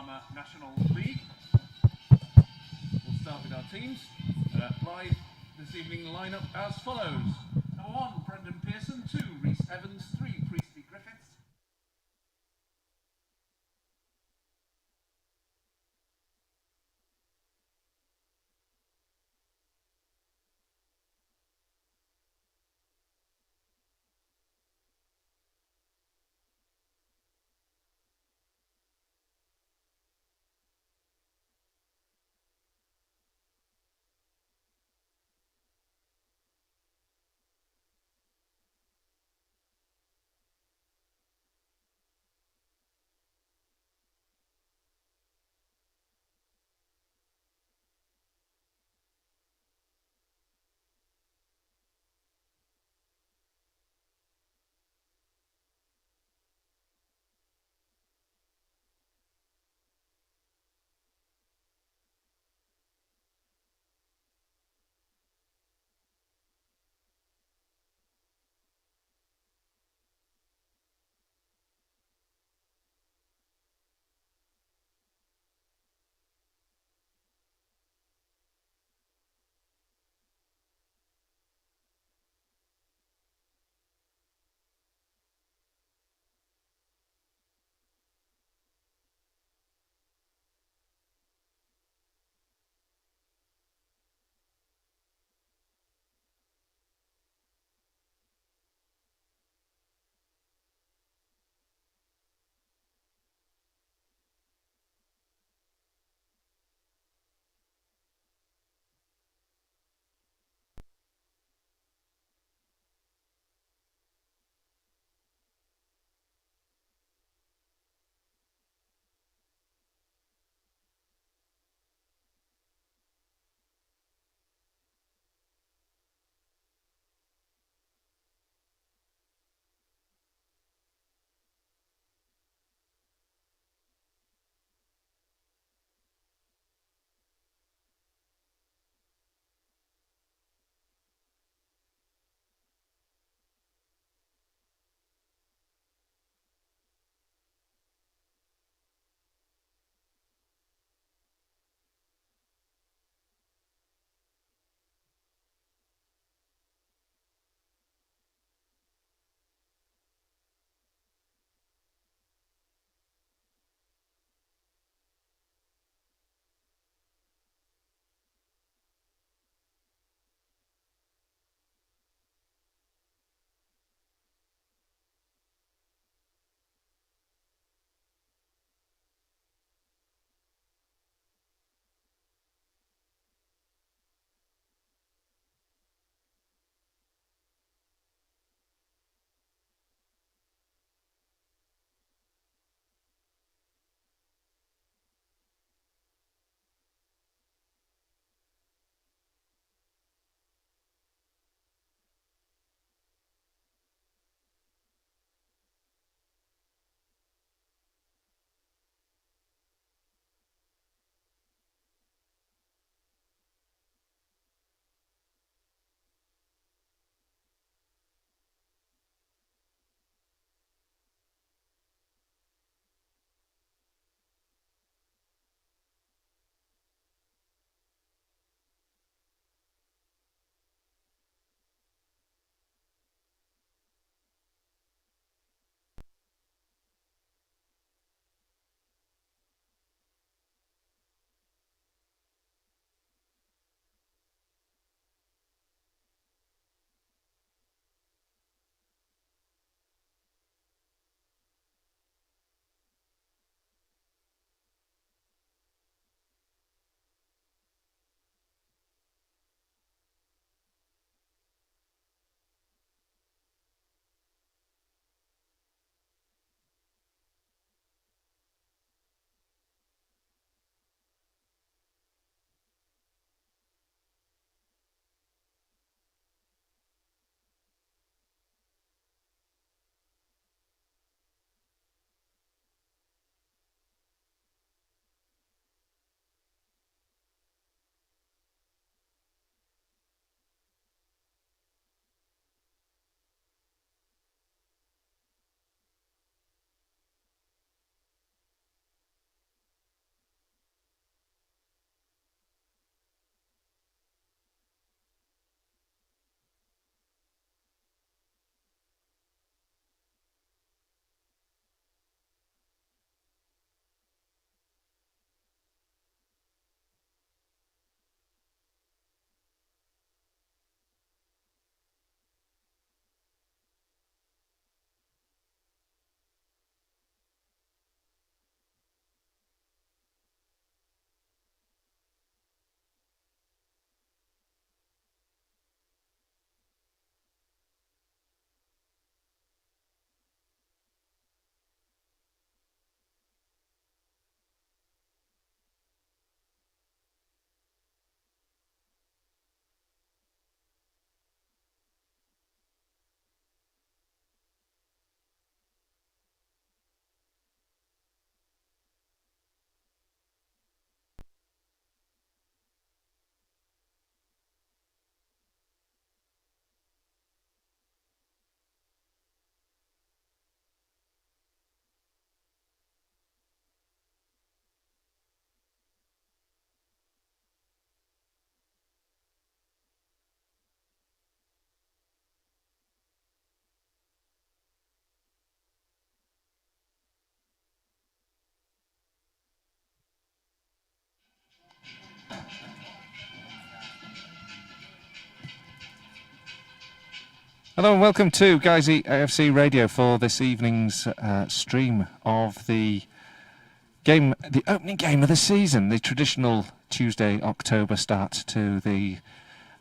Drama National League. We'll start with our teams. Blyth this evening line up as follows. Number 1, Brendan Pearson. 2, Rhys Evans. 3, Priestley Griffiths. Hello and welcome to Guiseley AFC Radio for this evening's stream of the game, the opening game of the season, the traditional Tuesday, October start to the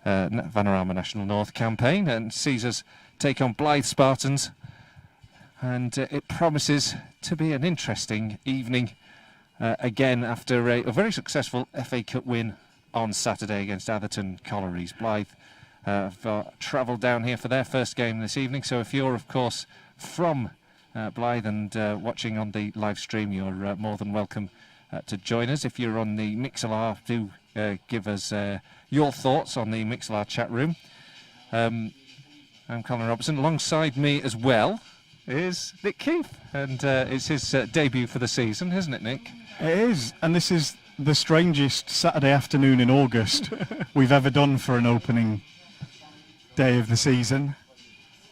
Vanarama National North campaign, and sees us take on Blyth Spartans, and it promises to be an interesting evening again after a very successful FA Cup win on Saturday against Atherton Collieries. Blyth have travelled down here for their first game this evening, so if you're of course from Blyth and watching on the live stream, you're more than welcome to join us. If you're on the Mixlr, do give us your thoughts on the Mixlr chat room. I'm Colin Robertson. Alongside me as well is Nick Keefe, and it's his debut for the season, isn't it, Nick? It is, and this is the strangest Saturday afternoon in August we've ever done for an opening day of the season.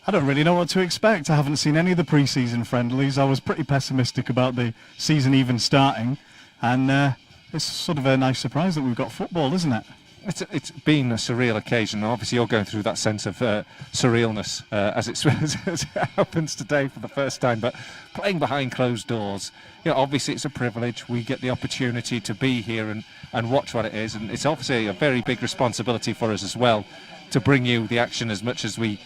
I don't really know what to expect. I haven't seen any of the pre-season friendlies. I was pretty pessimistic about the season even starting, and it's sort of a nice surprise that we've got football, isn't it? It's been a surreal occasion. Obviously, you're going through that sense of surrealness as it happens today for the first time. But playing behind closed doors, obviously it's a privilege. We get the opportunity to be here and watch what it is, and it's obviously a very big responsibility for us as well to bring you the action as much as we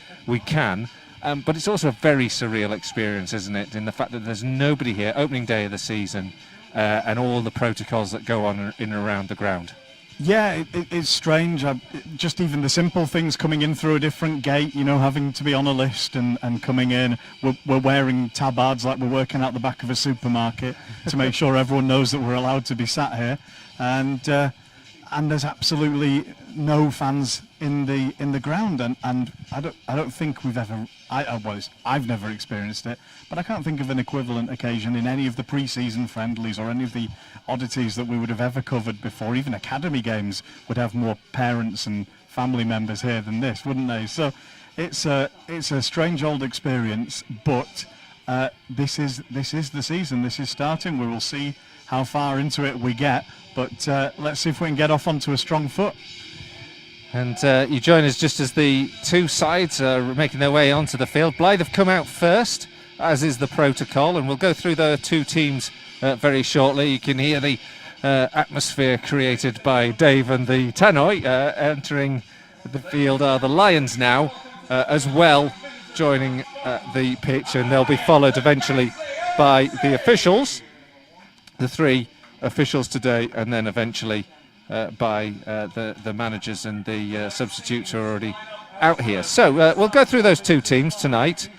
can. But it's also a very surreal experience, isn't it, in the fact that there's nobody here, opening day of the season, and all the protocols that go on in and around the ground. Yeah, it's strange. Just even the simple things, coming in through a different gate, having to be on a list and coming in. We're wearing tabards like we're working out the back of a supermarket to make sure everyone knows that we're allowed to be sat here. And there's absolutely no fans in the ground, and I don't think we've ever. I've never experienced it, but I can't think of an equivalent occasion in any of the pre-season friendlies or any of the oddities that we would have ever covered before. Even academy games would have more parents and family members here than this, wouldn't they? So it's a strange old experience, but this is the season. This is starting. We will see how far into it we get, but let's see if we can get off onto a strong foot. And you join us just as the two sides are making their way onto the field. Blyth have come out first, as is the protocol, and we'll go through the two teams very shortly. You can hear the atmosphere created by Dave and the Tannoy. Entering the field are the Lions now as well, joining the pitch, and they'll be followed eventually by the officials, the three officials today, and then eventually by the managers and the substitutes who are already out here. So we'll go through those two teams tonight.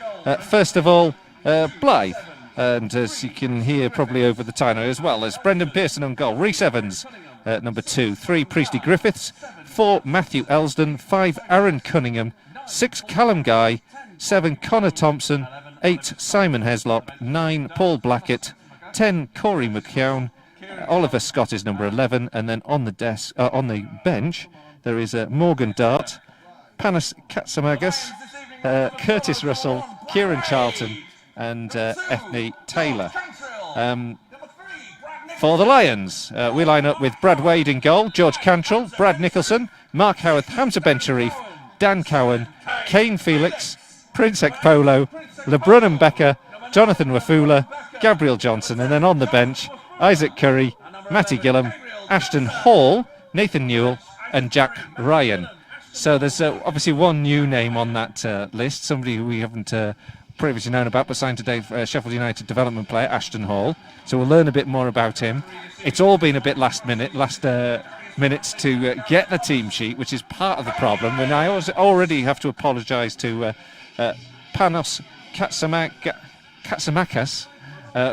First of all, Blyth, and as you can hear probably over the Tyno as well, as Brendan Pearson on goal, Rhys Evans number 2, 3 Priestley Griffiths, 4 Matthew Elsden, 5 Aaron Cunningham, 6 Callum Guy, 7 Connor Thompson, 8 Simon Heslop, 9 Paul Blackett, 10 Corey McKeown, Oliver Scott is number 11, and then on the bench there is Morgan Dart, Panos Katsamagas, Curtis Russell, Kieran Charlton, and Ethne Taylor. For the Lions, we line up with Brad Wade in goal, George Cantrell, Brad Nicholson, Mark Howarth, Hamza Ben Sharif, Dan Cowan, Kane Felix, Prince Ekpolo, LeBrun Becker, Jonathan Wafula, Gabriel Johnson, and then on the bench Isaac Curry, Matty Gillam, Ashton Hall, Nathan Newell, and Jack Ryan. So there's obviously one new name on that list, somebody who we haven't previously known about, but signed today, Sheffield United development player Ashton Hall. So we'll learn a bit more about him. It's all been a bit last minutes to get the team sheet, which is part of the problem. And I already have to apologise to Panos Katsamakas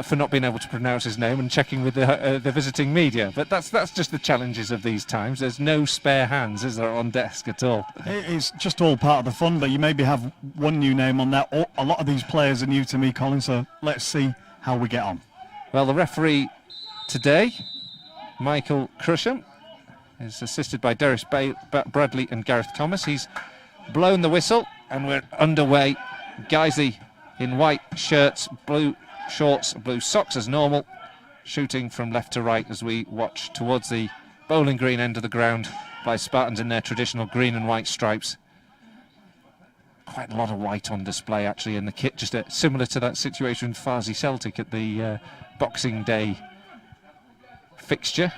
for not being able to pronounce his name and checking with the visiting media. But that's just the challenges of these times. There's no spare hands, is there, on desk at all? It's just all part of the fun, but you maybe have one new name on there. A lot of these players are new to me, Colin, so let's see how we get on. Well, the referee today, Michael Crusham, is assisted by Darius Bradley and Gareth Thomas. He's blown the whistle and we're underway. Guiseley in white shirts, blue shorts, blue socks as normal, shooting from left to right as we watch towards the Bowling Green end of the ground by Spartans in their traditional green and white stripes. quite a lot of white on display actually in the kit, just similar to that situation with Farsley Celtic at the Boxing Day fixture.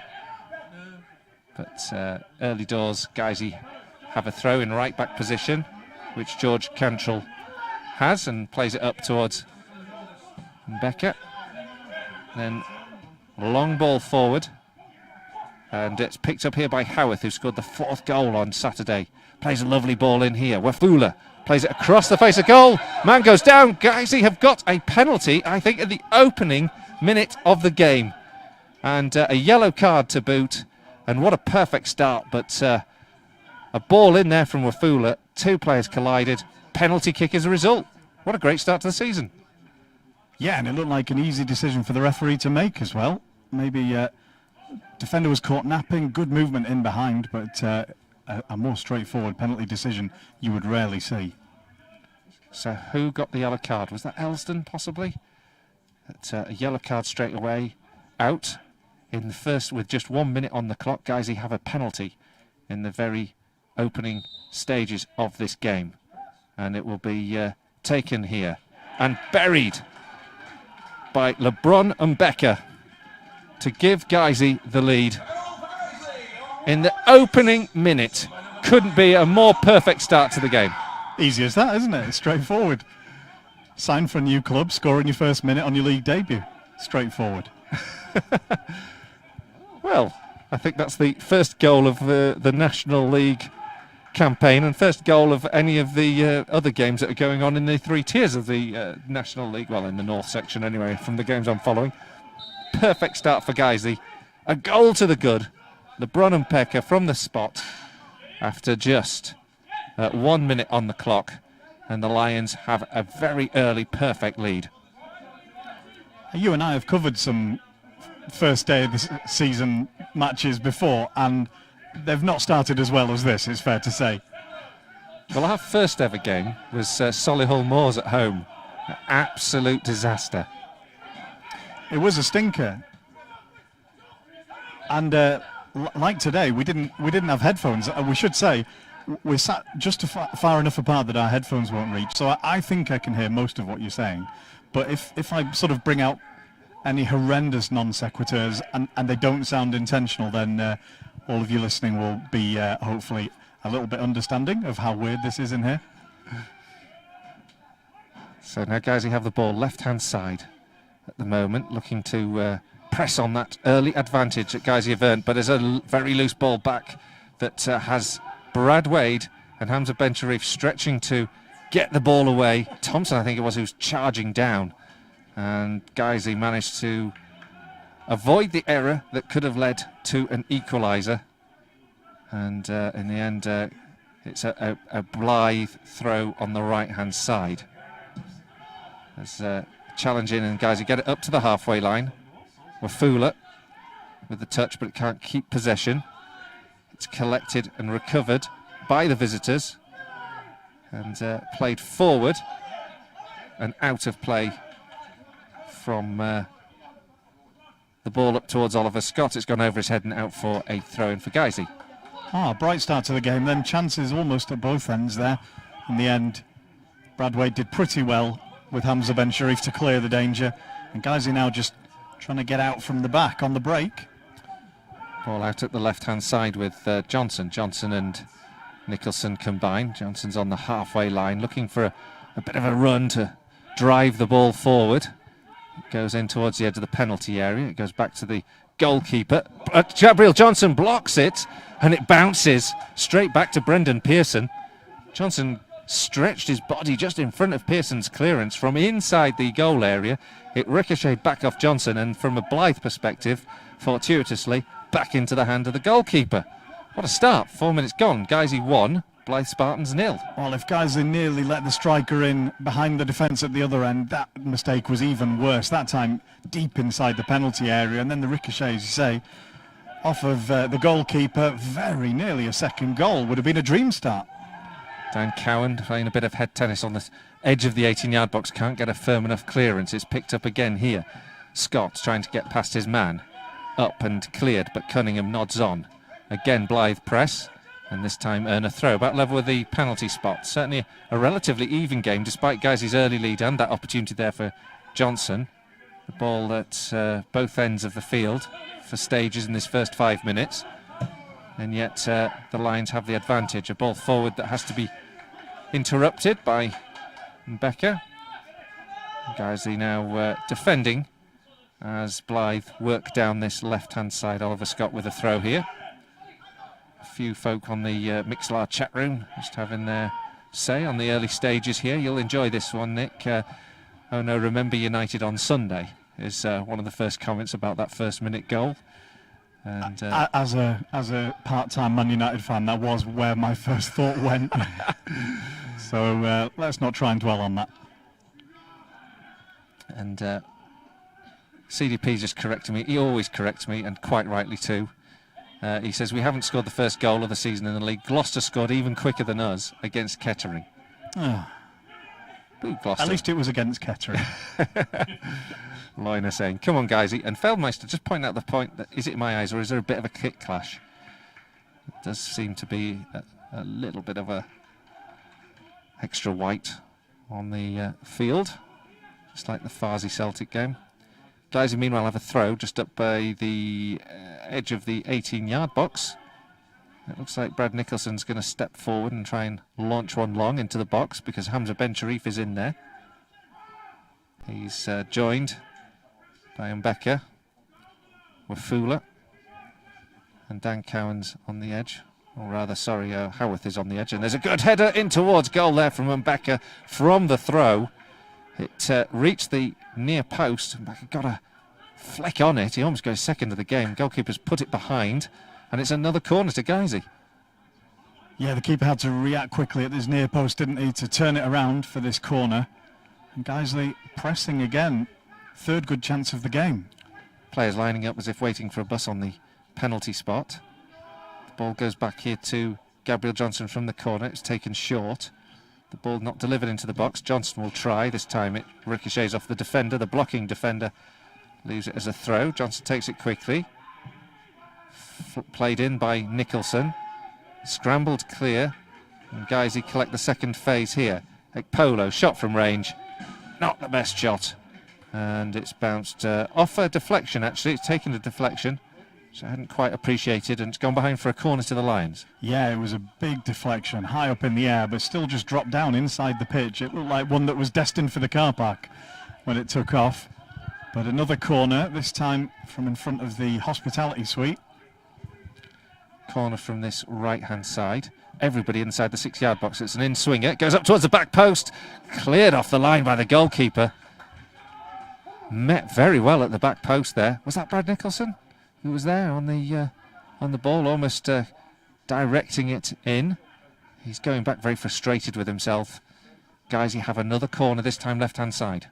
But early doors, Guiseley have a throw in right back position, which George Cantrell has, and plays it up towards Becker. Then long ball forward, and it's picked up here by Howarth, who scored the 4th goal on Saturday. Plays a lovely ball in here. Wafula plays it across the face of goal. Man goes down. Guiseley have got a penalty, I think, at the opening minute of the game, and a yellow card to boot. And what a perfect start, but a ball in there from Wafula. 2 players collided. Penalty kick as a result. What a great start to the season. Yeah, and it looked like an easy decision for the referee to make as well. Maybe defender was caught napping, good movement in behind, but a more straightforward penalty decision you would rarely see. So who got the yellow card? Was that Elston, possibly? A yellow card straight away, out. In the first, with just 1 minute on the clock, Guiseley have a penalty in the very opening stages of this game. And it will be taken here and buried by LeBron and Becker to give Guiseley the lead. In the opening minute, couldn't be a more perfect start to the game. Easy as that, isn't it? It's straightforward. Sign for a new club, score in your first minute on your league debut. Straightforward. Well, I think that's the first goal of the National League campaign, and first goal of any of the other games that are going on in the 3 tiers of the National League, well, in the north section anyway, from the games I'm following. Perfect start for Guiseley. A goal to the good. LeBron and Becker from the spot after just 1 minute on the clock, and the Lions have a very early perfect lead. You and I have covered some first day of the season matches before, and they've not started as well as this, it's fair to say. Well, our first ever game was Solihull Moors at home. An absolute disaster. It was a stinker. And like today, we didn't have headphones. We should say we're sat just far enough apart that our headphones won't reach. So I think I can hear most of what you're saying. But if I sort of bring out any horrendous non sequiturs and they don't sound intentional, then all of you listening will be hopefully a little bit understanding of how weird this is in here. So now Guiseley have the ball left-hand side at the moment, looking to press on that early advantage that Guiseley have earned. But there's a very loose ball back that has Brad Wade and Hamza Ben Sharif stretching to get the ball away. Thompson, I think it was, who was charging down. And Guiseley managed to avoid the error that could have led to an equaliser. And in the end, it's a Blyth throw on the right-hand side. There's a challenge in, and Guiseley get it up to the halfway line. Wafula with the touch, but it can't keep possession. It's collected and recovered by the visitors and played forward and out of play from the ball up towards Oliver Scott. It's gone over his head and out for a throw-in for Guiseley. Bright start to the game then. Chances almost at both ends there. In the end, Brad Wade did pretty well with Hamza Ben Sharif to clear the danger. And Guiseley now just trying to get out from the back on the break. Ball out at the left-hand side with Johnson. Johnson and Nicholson combined. Johnson's on the halfway line, looking for a bit of a run to drive the ball forward. It goes in towards the edge of the penalty area. It goes back to the goalkeeper. But Gabriel Johnson blocks it, and it bounces straight back to Brendan Pearson. Johnson stretched his body just in front of Pearson's clearance from inside the goal area. It ricocheted back off Johnson, and from a Blyth perspective, fortuitously, back into the hand of the goalkeeper. What a start. 4 minutes gone. Guiseley 1, Blyth Spartans 0. Well, if Guiseley nearly let the striker in behind the defence at the other end, that mistake was even worse. That time deep inside the penalty area, and then the ricochet, as you say, off of the goalkeeper. Very nearly a second goal. Would have been a dream start. Dan Cowan playing a bit of head tennis on the edge of the 18-yard box. Can't get a firm enough clearance. It's picked up again here. Scott's trying to get past his man. Up and cleared, but Cunningham nods on. Again, Blythe press. and this time earn a throw, about level with the penalty spot. Certainly a relatively even game, despite Guiseley's early lead and that opportunity there for Johnson. The ball at both ends of the field for stages in this first 5 minutes, and yet the Lions have the advantage. A ball forward that has to be interrupted by Becker. Guiseley now defending as Blyth work down this left-hand side. Oliver Scott with a throw here. A few folk on the Mixlr chat room just having their say on the early stages here. You'll enjoy this one, Nick. Oh no, remember United on Sunday is one of the first comments about that first-minute goal. And as a part-time Man United fan, that was where my first thought went. So let's not try and dwell on that. And CDP just correcting me. He always corrects me, and quite rightly too. He says, we haven't scored the first goal of the season in the league. Gloucester scored even quicker than us against Kettering. Oh. Ooh, Gloucester. At least it was against Kettering. Liner saying, come on, Guiseley. And Feldmeister just pointing out the point that, is it my eyes or is there a bit of a kick clash? It does seem to be a little bit of a extra white on the field, just like the Farsi Celtic game. Guiseley meanwhile have a throw just up by the edge of the 18-yard box. It looks like Brad Nicholson's going to step forward and try and launch one long into the box because Hamza Ben Sharif is in there. He's joined by Mbeka, Wafula, and Dan Cowan's on the edge. Or rather, sorry, Howarth is on the edge. And there's a good header in towards goal there from Mbeka from the throw. It reached the near post. Mbeka got a fleck on it. He almost goes second of the game. Goalkeeper's put it behind. And it's another corner to Guiseley. Yeah, the keeper had to react quickly at this near post, didn't he, to turn it around for this corner. And Guiseley pressing again. Third good chance of the game. Players lining up as if waiting for a bus on the penalty spot. The ball goes back here to Gabriel Johnson from the corner. It's taken short. The ball not delivered into the box. Johnson will try. This time it ricochets off the defender. The blocking defender leaves it as a throw. Johnson takes it quickly. Played in by Nicholson. Scrambled clear. And Guiseley collect the second phase here. Ekpolo, shot from range. Not the best shot. And it's bounced off a deflection, actually. It's taken a deflection, which I hadn't quite appreciated, and it's gone behind for a corner to the Lions. Yeah, it was a big deflection, high up in the air, but still just dropped down inside the pitch. It looked like one that was destined for the car park when it took off. But another corner, this time from in front of the hospitality suite. Corner from this right-hand side. Everybody inside the 6-yard box. It's an in-swinger. It goes up towards the back post. Cleared off the line by the goalkeeper. Met very well at the back post there. Was that Brad Nicholson who was there on the ball, almost directing it in? He's going back very frustrated with himself. Guiseley have another corner, this time left-hand side.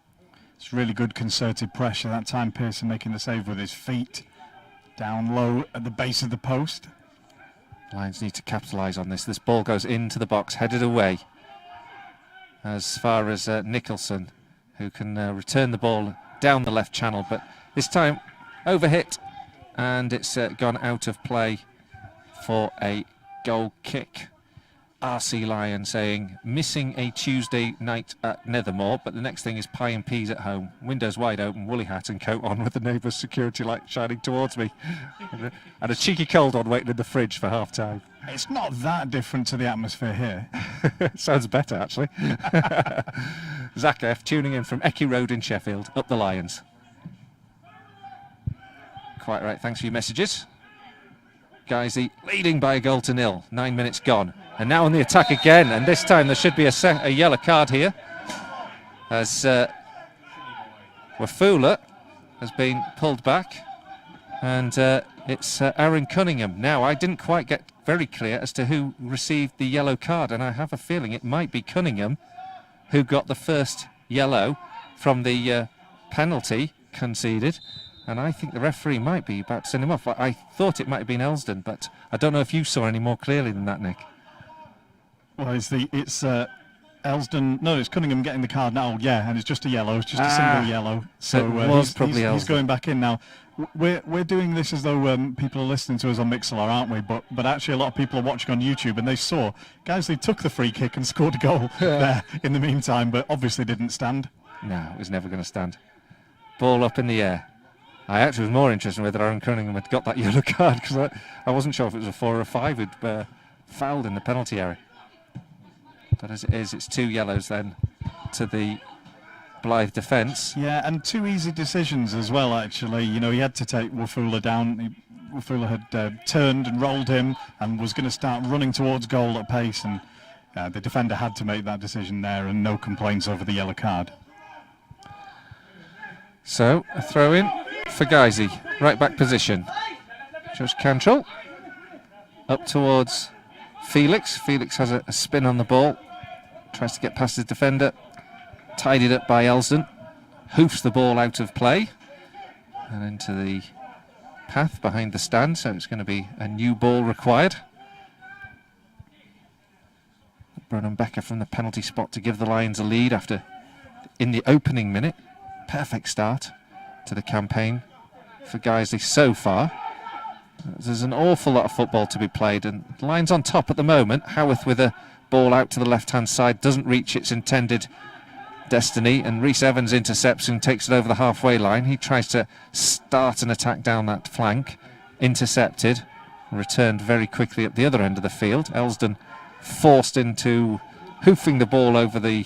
It's really good concerted pressure. That time Pearson making the save with his feet down low at the base of the post. Lions need to capitalise on this. This ball goes into the box, headed away. As far as Nicholson, who can return the ball down the left channel, but this time overhit, and it's gone out of play for a goal kick. RC Lion saying, missing a Tuesday night at Nethermore, but the next thing is pie and peas at home. Windows wide open, woolly hat and coat on with the neighbour's security light shining towards me. And a cheeky cold one waiting in the fridge for half-time. It's not that different to the atmosphere here. Sounds better, actually. Zach F. tuning in from Ecky Road in Sheffield, up the Lions. Quite right, thanks for your messages. Guiseley leading by a goal to nil, 9 minutes gone. And now on the attack again, and this time there should be a yellow card here, as Wafula has been pulled back, and it's Aaron Cunningham. Now, I didn't quite get very clear as to who received the yellow card, and I have a feeling it might be Cunningham who got the first yellow from the penalty conceded. And I think the referee might be about to send him off. I thought it might have been Elsdon, but I don't know if you saw any more clearly than that, Nick. Well, it's Elsdon, no, it's Cunningham getting the card now. Yeah, and it's just a yellow. It's just a single yellow. So it was probably he's Elsdon. going back in now. We're doing this as though people are listening to us on Mixlr, aren't we? But actually, a lot of people are watching on YouTube, and they saw Guiseley took the free kick and scored a goal there in the meantime, but obviously didn't stand. No, it was never going to stand. Ball up in the air. I actually was more interested in whether Aaron Cunningham had got that yellow card, because I wasn't sure if it was a 4 or a 5 who'd fouled in the penalty area. But as it is, it's 2 yellows then to the Blyth defence. Yeah, and 2 easy decisions as well, actually. You know, he had to take Wafula down. Wafula had turned and rolled him and was going to start running towards goal at pace, and the defender had to make that decision there, and no complaints over the yellow card. So, a throw in for Guiseley. Right back position. Josh Cantrell up towards Felix. Felix has a spin on the ball. Tries to get past his defender. Tidied up by Elsdon. Hoofs the ball out of play. And into the path behind the stand. So it's going to be a new ball required. Brennan Becker from the penalty spot to give the Lions a lead after, in the opening minute. Perfect start to the campaign for Guiseley so far. There's an awful lot of football to be played, and the Lions on top at the moment. Howarth with a ball out to the left-hand side, doesn't reach its intended destiny, and Rhys Evans intercepts and takes it over the halfway line. He tries to start an attack down that flank, intercepted, and returned very quickly at the other end of the field. Elsdon forced into hoofing the ball over the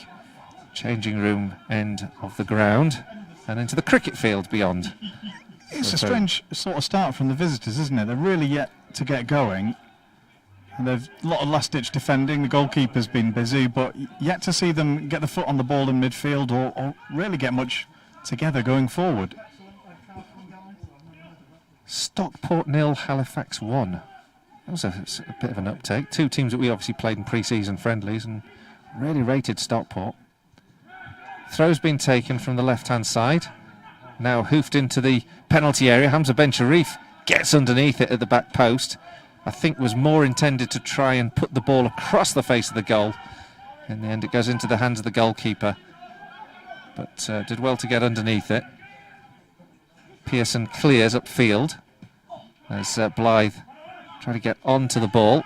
changing room end of the ground and into the cricket field beyond. It's a strange sort of start from the visitors, isn't it? They're really yet to get going. And there's a lot of last-ditch defending. The goalkeeper's been busy, but yet to see them get the foot on the ball in midfield or really get much together going forward. Stockport 0, Halifax 1. That was a bit of an uptake. 2 teams that we obviously played in pre-season friendlies and really rated Stockport. Throw's been taken from the left-hand side. Now hoofed into the penalty area. Hamza Ben Sharif gets underneath it at the back post. I think was more intended to try and put the ball across the face of the goal. In the end, it goes into the hands of the goalkeeper. But did well to get underneath it. Pearson clears upfield as Blyth trying to get onto the ball.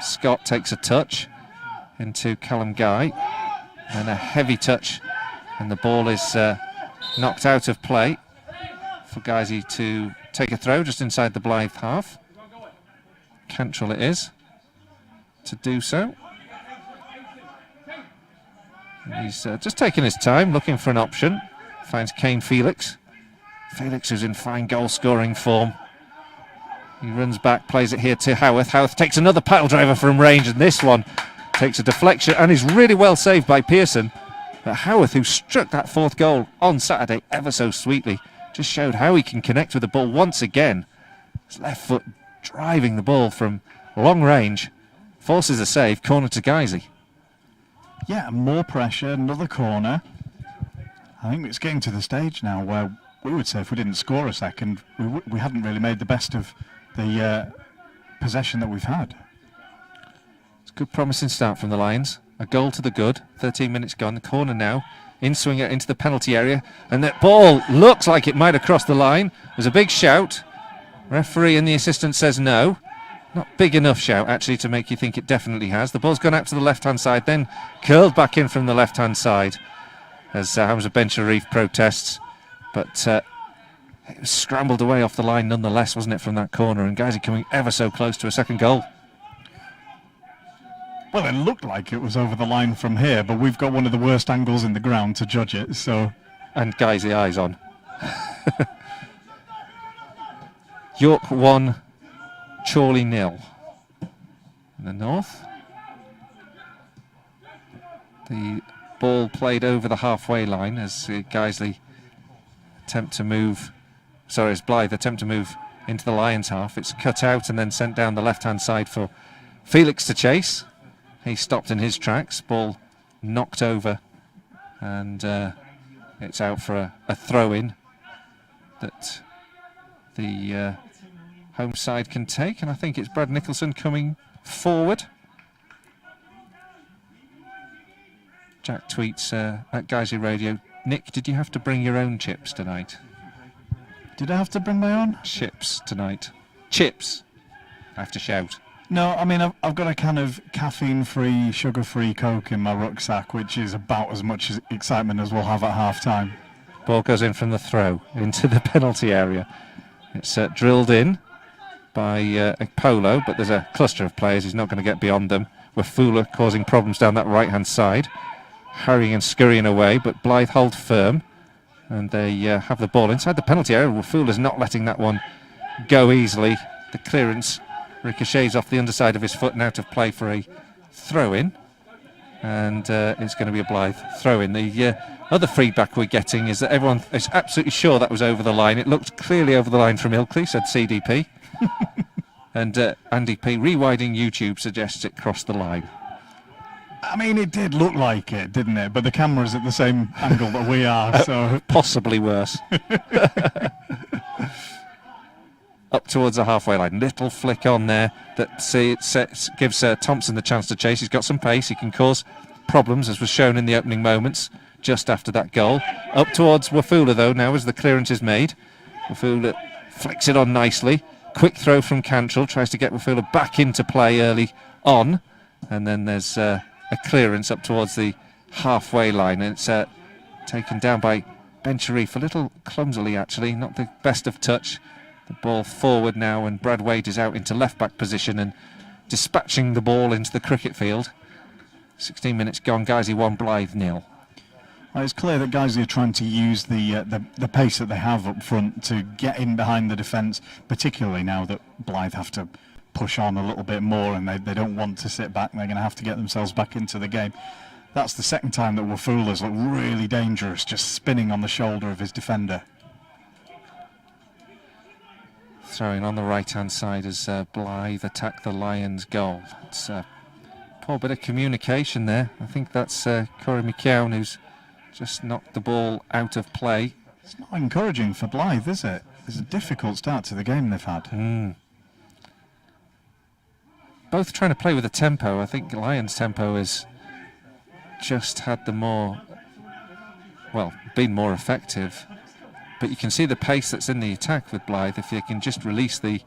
Scott takes a touch into Callum Guy. And a heavy touch. And the ball is knocked out of play for Guiseley to take a throw just inside the Blyth half. Cantrell it is to do so. He's just taking his time, looking for an option. Finds Kane Felix. Felix is in fine goal-scoring form. He runs back, plays it here to Howarth. Howarth takes another pile driver from range, and this one takes a deflection and is really well saved by Pearson. But Howarth, who struck that 4th goal on Saturday ever so sweetly, just showed how he can connect with the ball once again. His left foot driving the ball from long range, forces a save, corner to Guiseley. Yeah, more pressure, another corner. I think it's getting to the stage now where we would say if we didn't score a second, we hadn't really made the best of the possession that we've had. It's a good promising start from the Lions. A goal to the good, 13 minutes gone, the corner now, in-swinger into the penalty area, and that ball looks like it might have crossed the line. There's a big shout. Referee and the assistant says no. Not big enough shout, actually, to make you think it definitely has. The ball's gone out to the left-hand side, then curled back in from the left-hand side as Hamza Ben Sharif protests. But it was scrambled away off the line nonetheless, wasn't it, from that corner, and Guiseley coming ever so close to a second goal. Well, it looked like it was over the line from here, but we've got one of the worst angles in the ground to judge it, so... And Guiseley eyes on. York 1, Chorley 0. In the north. The ball played over the halfway line as Guiseley attempt to move... Sorry, as Blyth attempt to move into the Lions half. It's cut out and then sent down the left-hand side for Felix to chase. He stopped in his tracks, ball knocked over, and it's out for a throw-in that the home side can take, and I think it's Brad Nicholson coming forward. Jack tweets at Guiseley Radio, Nick, did you have to bring your own chips tonight? Did I have to bring my own? Chips tonight. Chips! I have to shout. No, I mean, I've got a kind of caffeine-free, sugar-free Coke in my rucksack, which is about as much excitement as we'll have at half-time. Ball goes in from the throw into the penalty area. It's drilled in by Polo, but there's a cluster of players. He's not going to get beyond them. Wafula causing problems down that right-hand side. Hurrying and scurrying away, but Blyth hold firm. And they have the ball inside the penalty area. Wafula's not letting that one go easily. The clearance ricochets off the underside of his foot and out of play for a throw-in. And it's going to be a Blyth throw-in. The other feedback we're getting is that everyone is absolutely sure that was over the line. It looked clearly over the line from Ilkley, said CDP. And Andy P, rewinding YouTube, suggests it crossed the line. I mean, it did look like it, didn't it? But the camera's at the same angle that we are, so... Possibly worse. Up towards the halfway line. Little flick on there that gives Thompson the chance to chase. He's got some pace. He can cause problems, as was shown in the opening moments just after that goal. Up towards Wafula, though, now as the clearance is made. Wafula flicks it on nicely. Quick throw from Cantrell. Tries to get Wafula back into play early on. And then there's a clearance up towards the halfway line. And it's taken down by Ben Sharif a little clumsily, actually. Not the best of touch. The ball forward now, and Brad Wade is out into left-back position and dispatching the ball into the cricket field. 16 minutes gone, Guiseley 1, Blyth 0. Well, it's clear that Guiseley are trying to use the pace that they have up front to get in behind the defence, particularly now that Blyth have to push on a little bit more and they don't want to sit back. They're going to have to get themselves back into the game. That's the second time that Wafula's looked really dangerous, just spinning on the shoulder of his defender. Throwing on the right-hand side as Blyth attack the Lions' goal. It's a poor bit of communication there. I think that's Corey McKeown who's just knocked the ball out of play. It's not encouraging for Blyth, is it? It's a difficult start to the game they've had. Both trying to play with the tempo. I think Lions' tempo has just had the been more effective. But you can see the pace that's in the attack with Blyth if you can just release the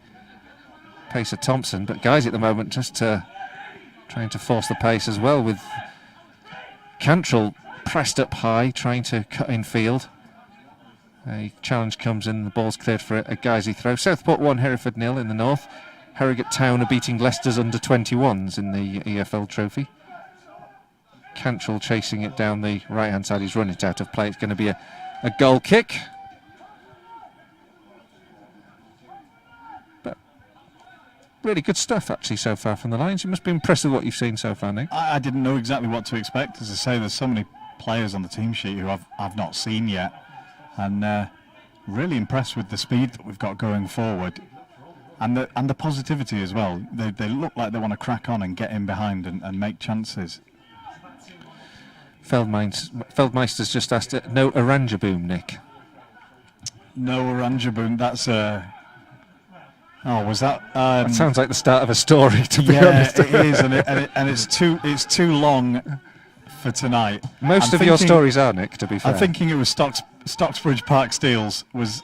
pace of Thompson. But guys at the moment just trying to force the pace as well, with Cantrell pressed up high, trying to cut in field. A challenge comes in, the ball's cleared for a Guiseley throw. Southport 1, Hereford 0 in the north. Harrogate Town are beating Leicester's under-21s in the EFL trophy. Cantrell chasing it down the right-hand side. He's run it out of play. It's going to be a goal kick. Really good stuff, actually, so far from the Lions. You must be impressed with what you've seen so far, Nick. I didn't know exactly what to expect. As I say, there's so many players on the team sheet who I've not seen yet. And really impressed with the speed that we've got going forward. And the positivity as well. They look like they want to crack on and get in behind and make chances. Feldmeister's just asked it. No Oranjeboom, Nick. No Oranjeboom, that's a... Oh, was that? That sounds like the start of a story, to be honest. It is, and it's too long for tonight. Most of your stories are, Nick, to be fair. I'm thinking it was Stocksbridge Park Steels was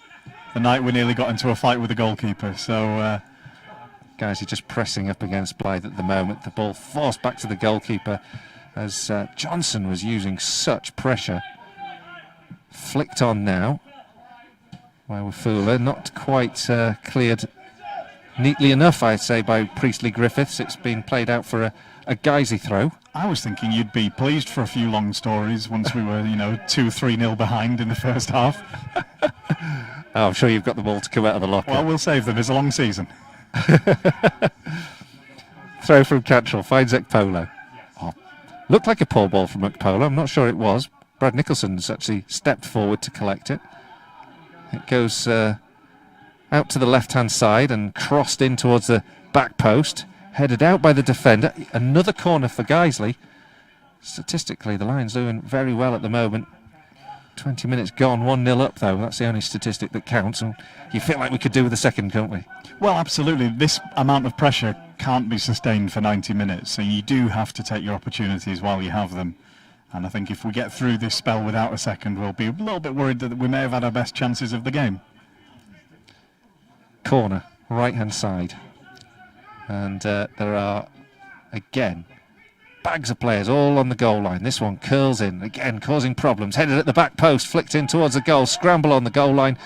the night we nearly got into a fight with the goalkeeper. So, guys are just pressing up against Blyth at the moment. The ball forced back to the goalkeeper as Johnson was using such pressure. Flicked on now by Wafula, not quite cleared neatly enough, I'd say, by Priestley Griffiths. It's been played out for a Guiseley throw. I was thinking you'd be pleased for a few long stories once we were, 2-3-0 behind in the first half. Oh, I'm sure you've got the ball to come out of the locker. Well, we'll save them. It's a long season. Throw from Cantrell, finds Ekpolo. Oh, looked like a poor ball from Ekpolo. I'm not sure it was. Brad Nicholson's actually stepped forward to collect it. It goes out to the left-hand side and crossed in towards the back post. Headed out by the defender. Another corner for Guiseley. Statistically, the Lions doing very well at the moment. 20 minutes gone, 1-0 up though. That's the only statistic that counts. And you feel like we could do with a second, can't we? Well, absolutely. This amount of pressure can't be sustained for 90 minutes. So you do have to take your opportunities while you have them. And I think if we get through this spell without a second, we'll be a little bit worried that we may have had our best chances of the game. Corner, right-hand side. And there are, again, bags of players all on the goal line. This one curls in, again, causing problems. Headed at the back post, flicked in towards the goal, scramble on the goal line,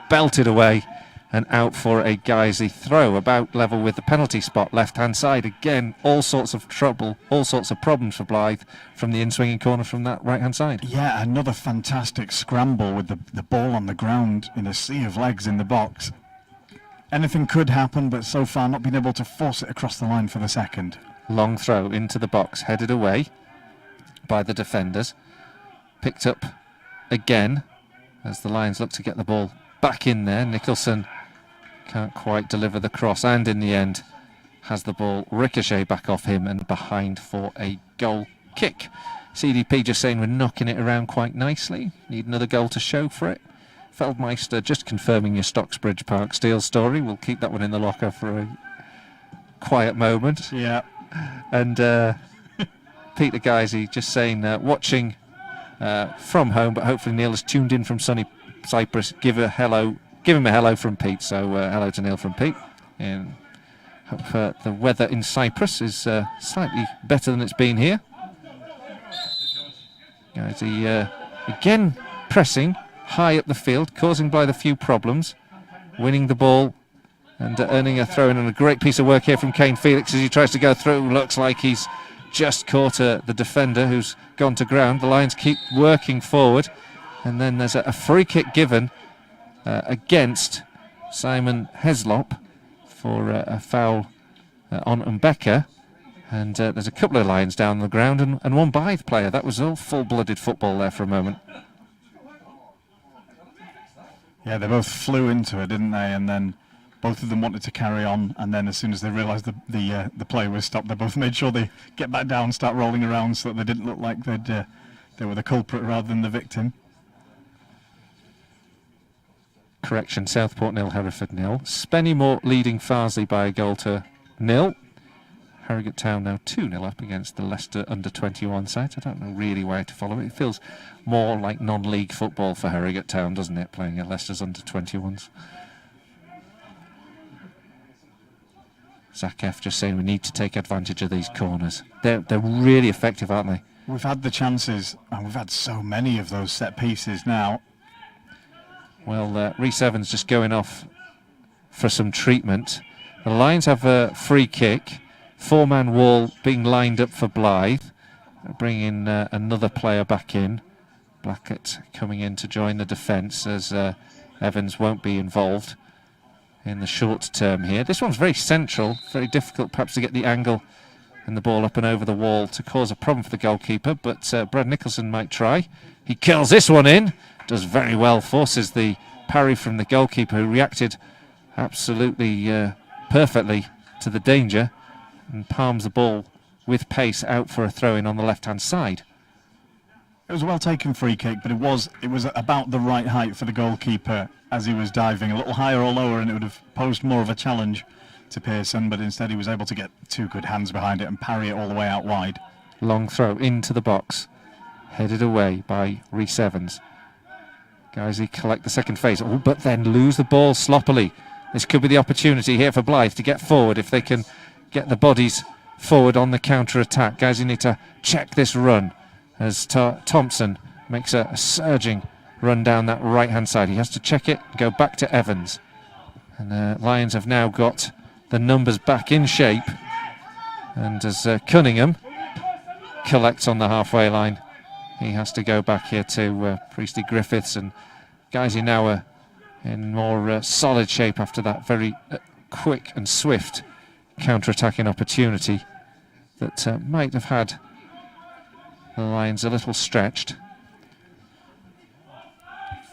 belted away, and out for a Guiseley throw, about level with the penalty spot, left-hand side. Again, all sorts of trouble, all sorts of problems for Blyth from the in-swinging corner from that right-hand side. Yeah, another fantastic scramble with the ball on the ground in a sea of legs in the box. Anything could happen, but so far not been able to force it across the line for the second. Long throw into the box, headed away by the defenders. Picked up again as the Lions look to get the ball back in there. Nicholson can't quite deliver the cross, and in the end has the ball ricochet back off him and behind for a goal kick. CDP just saying we're knocking it around quite nicely. Need another goal to show for it. Feldmeister just confirming your Stocksbridge Park Steel story. We'll keep that one in the locker for a quiet moment. Yeah. And Peter Guiseley just saying, watching from home, but hopefully Neil has tuned in from sunny Cyprus. Give him a hello from Pete. So hello to Neil from Pete. And hope the weather in Cyprus is slightly better than it's been here. Guiseley again pressing high up the field, causing Blyth a few problems, winning the ball and earning a throw-in, and a great piece of work here from Kane Felix as he tries to go through. Looks like he's just caught the defender who's gone to ground. The Lions keep working forward, and then there's a free kick given against Simon Heslop for a foul on Mbeka, and there's a couple of Lions down on the ground and one Blyth player. That was all full-blooded football there for a moment. Yeah, they both flew into it, didn't they? And then both of them wanted to carry on, and then as soon as they realised the play was stopped, they both made sure they get back down, start rolling around, so that they didn't look like they were the culprit rather than the victim. Correction, Southport 0, Hereford 0. Spennymoor leading Farsley by a goal to 0. Harrogate Town now 2-0 up against the Leicester under-21 side. I don't know really where to follow it. It feels more like non-league football for Harrogate Town, doesn't it, playing at Leicester's under-21s. Zach F just saying we need to take advantage of these corners. They're really effective, aren't they? We've had the chances, and we've had so many of those set pieces now. Well, Rhys Evans just going off for some treatment. The Lions have a free kick. Four-man wall being lined up for Blyth. Bringing another player back in. Blackett coming in to join the defence as Evans won't be involved in the short term here. This one's very central, very difficult perhaps to get the angle and the ball up and over the wall to cause a problem for the goalkeeper, but Brad Nicholson might try. He curls this one in, does very well, forces the parry from the goalkeeper who reacted absolutely perfectly to the danger and palms the ball with pace out for a throw-in on the left-hand side. It was a well-taken free kick, but it was about the right height for the goalkeeper as he was diving, a little higher or lower, and it would have posed more of a challenge to Pearson, but instead he was able to get two good hands behind it and parry it all the way out wide. Long throw into the box, headed away by Rhys Evans. Guiseley collect the second phase, but then lose the ball sloppily. This could be the opportunity here for Blyth to get forward if they can get the bodies forward on the counter-attack. Guiseley need to check this run as Thompson makes a surging run down that right-hand side. He has to check it, go back to Evans. And the Lions have now got the numbers back in shape. And as Cunningham collects on the halfway line, he has to go back here to Priestley Griffiths. And Guiseley now are in more solid shape after that very quick and swift counter-attacking opportunity that might have had the Lions a little stretched.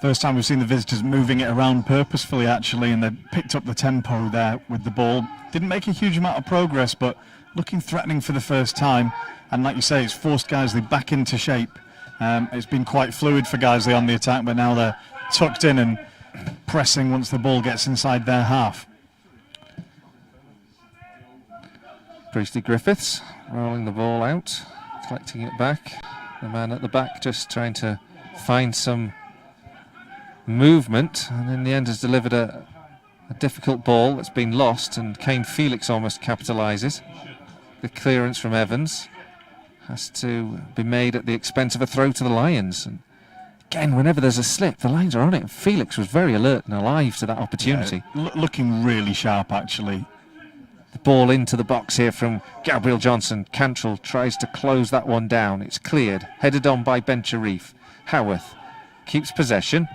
First time we've seen the visitors moving it around purposefully, actually, and they picked up the tempo there with the ball. Didn't make a huge amount of progress, but looking threatening for the first time. And like you say, it's forced Guiseley back into shape. It's been quite fluid for Guiseley on the attack, but now they're tucked in and pressing once the ball gets inside their half. Priestley Griffiths rolling the ball out, collecting it back. the man at the back, just trying to find some movement, and in the end has delivered a difficult ball that's been lost, and Kane Felix almost capitalises. The clearance from Evans has to be made at the expense of a throw to the Lions. And again, whenever there's a slip, the Lions are on it. Felix was very alert and alive to that opportunity. Yeah, looking really sharp, actually. The ball into the box here from Gabriel Johnson. Cantrell tries to close that one down. It's cleared, headed on by Ben Sharif. Howarth keeps possession,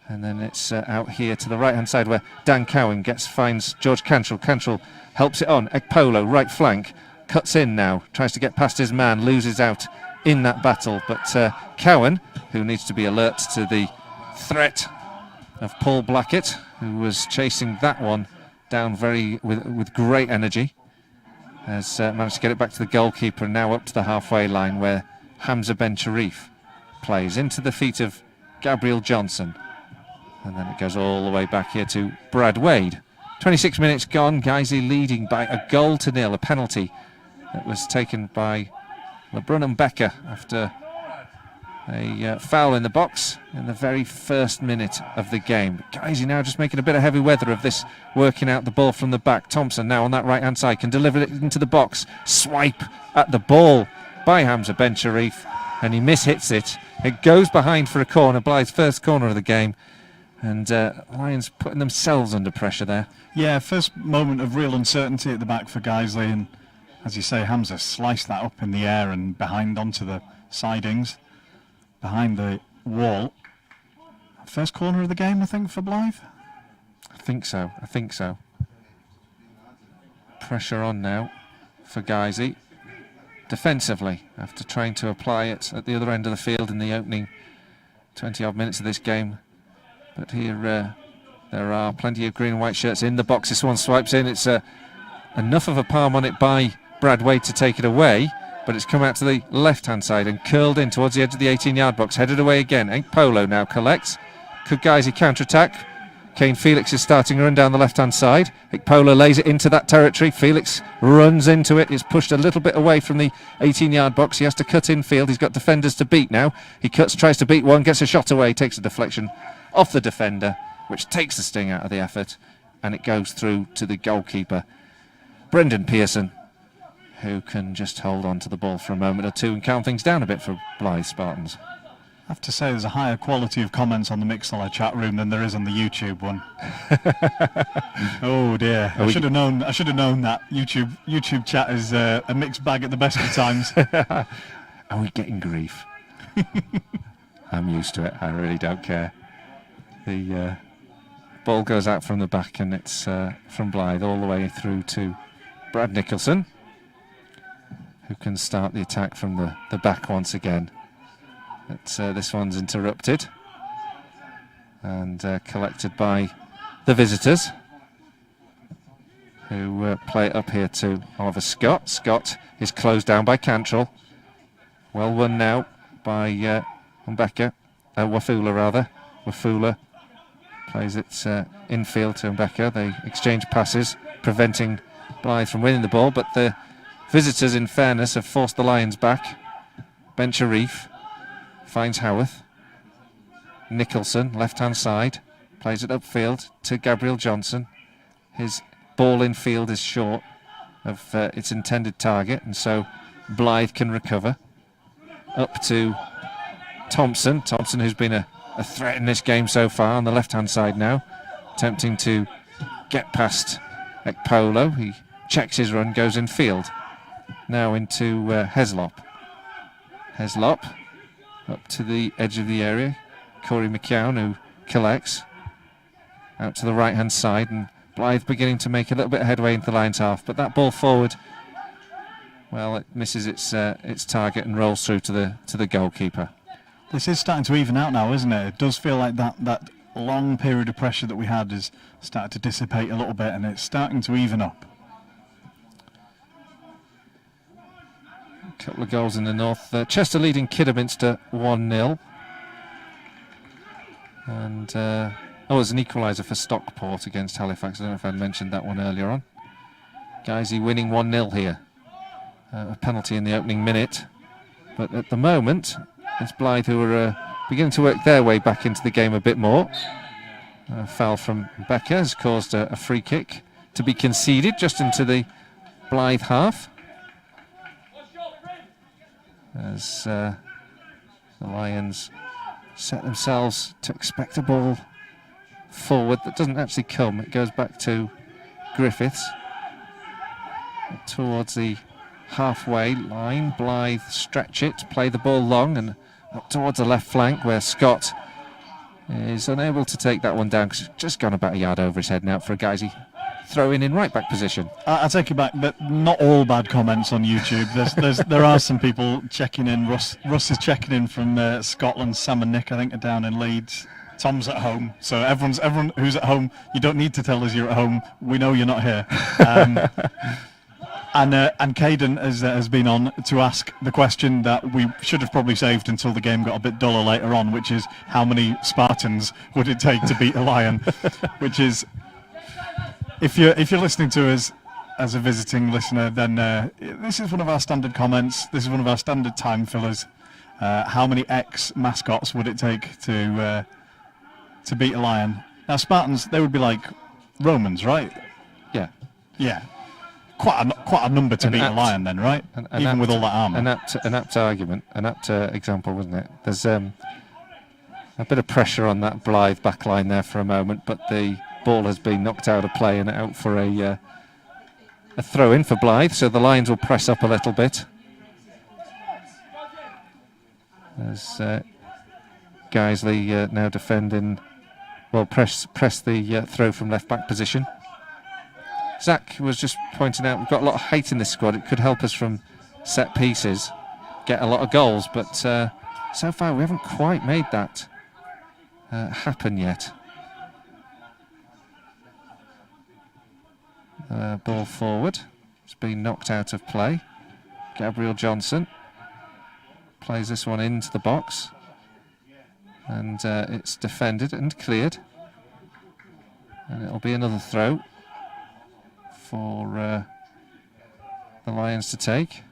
and then it's out here to the right-hand side where Dan Cowan finds George Cantrell. Cantrell helps it on. Ekpolo, right flank, cuts in now, tries to get past his man, loses out in that battle. But Cowan, who needs to be alert to the threat of Paul Blackett, who was chasing that one down with great energy, has managed to get it back to the goalkeeper, and now up to the halfway line where Hamza Ben Sharif plays into the feet of Gabriel Johnson. And then it goes all the way back here to Brad Wade. 26 minutes gone, Guiseley leading by a 1-0, a penalty that was taken by LeBrun Becker after a foul in the box in the very first minute of the game. Guiseley now just making a bit of heavy weather of this, working out the ball from the back. Thompson now on that right hand side can deliver it into the box. Swipe at the ball by Hamza Ben Sharif, and he mishits it. It goes behind for a corner, Blythe's first corner of the game. And Lions putting themselves under pressure there. Yeah, first moment of real uncertainty at the back for Guiseley, and as you say, Hamza sliced that up in the air and behind onto the sidings, behind the wall. First corner of the game, I think, for Blyth? I think so. Pressure on now for Guiseley. Defensively, after trying to apply it at the other end of the field in the opening 20-odd minutes of this game. But here there are plenty of green and white shirts in the box. This one swipes in. It's enough of a palm on it by Brad Wade to take it away, but it's come out to the left-hand side and curled in towards the edge of the 18-yard box. Headed away again. Polo now collects. Could Guiseley counter-attack? Kane Felix is starting to run down the left-hand side. Polo lays it into that territory. Felix runs into it. It's pushed a little bit away from the 18-yard box. He has to cut in field. He's got defenders to beat now. He cuts, tries to beat one, gets a shot away, takes a deflection off the defender, which takes the sting out of the effort, and it goes through to the goalkeeper, Brendan Pearson, who can just hold on to the ball for a moment or two and calm things down a bit for Blyth Spartans. I have to say there's a higher quality of comments on the Mixlr chat room than there is on the YouTube one. Oh dear, I should have known that YouTube chat is a mixed bag at the best of times. Are we getting grief? I'm used to it, I really don't care. The ball goes out from the back, and it's from Blyth all the way through to Brad Nicholson, who can start the attack from the back once again. But this one's interrupted and collected by the visitors, who play it up here to Oliver Scott. Scott is closed down by Cantrell. Well won now by Wafula rather. Wafula plays it infield to Mbeka. They exchange passes, preventing Blyth from winning the ball, but the visitors, in fairness, have forced the Lions back. Ben Sharif finds Howarth. Nicholson, left-hand side, plays it upfield to Gabriel Johnson. His ball in field is short of its intended target, and so Blyth can recover. Up to Thompson. Thompson, who's been a threat in this game so far, on the left-hand side now, attempting to get past Ekpolo. He checks his run, goes in field. Now into Heslop. Heslop up to the edge of the area. Corey McKeown, who collects out to the right-hand side, and Blyth beginning to make a little bit of headway into the Lions half, but that ball forward, well, it misses its target and rolls through to the goalkeeper. This is starting to even out now, isn't it? It does feel like that long period of pressure that we had has started to dissipate a little bit, and it's starting to even up. A couple of goals in the north. Chester leading Kidderminster 1-0. And there's an equaliser for Stockport against Halifax. I don't know if I mentioned that one earlier on. Guiseley winning 1-0 here. A penalty in the opening minute But at the moment, it's Blyth who are beginning to work their way back into the game a bit more. A foul from Becker has caused a free kick to be conceded just into the Blyth half. As the Lions set themselves to expect a ball forward that doesn't actually come. It goes back to Griffiths towards the halfway line. Blyth stretch it, play the ball long and up towards the left flank where Scott is unable to take that one down because it's just gone about a yard over his head now for a Guiseley throw in right back position. I take it back, but not all bad comments on YouTube. There are some people checking in. Russ is checking in from Scotland. Sam and Nick, I think, are down in Leeds. Tom's at home, so everyone who's at home, you don't need to tell us you're at home. We know you're not here. And Caden has been on to ask the question that we should have probably saved until the game got a bit duller later on, which is how many Spartans would it take to beat a Lion? Which is, if you're listening to us as a visiting listener, then this is one of our standard comments. This is one of our standard time fillers. How many ex-mascots would it take to beat a Lion? Now Spartans, they would be like Romans, right? Yeah. Yeah. Quite a number to beat a Lion then, right? Even with all that armour. An apt argument, an apt example, wasn't it? There's a bit of pressure on that Blyth back line there for a moment, but the ball has been knocked out of play and out for a throw-in for Blyth, so the Lions will press up a little bit. As Guiseley now defending, well, press the throw from left-back position. Zach was just pointing out we've got a lot of height in this squad. It could help us from set pieces, get a lot of goals, but so far we haven't quite made that happen yet. Ball forward. It's been knocked out of play. Gabriel Johnson plays this one into the box, and it's defended and cleared. And it'll be another throw for the Lions to take,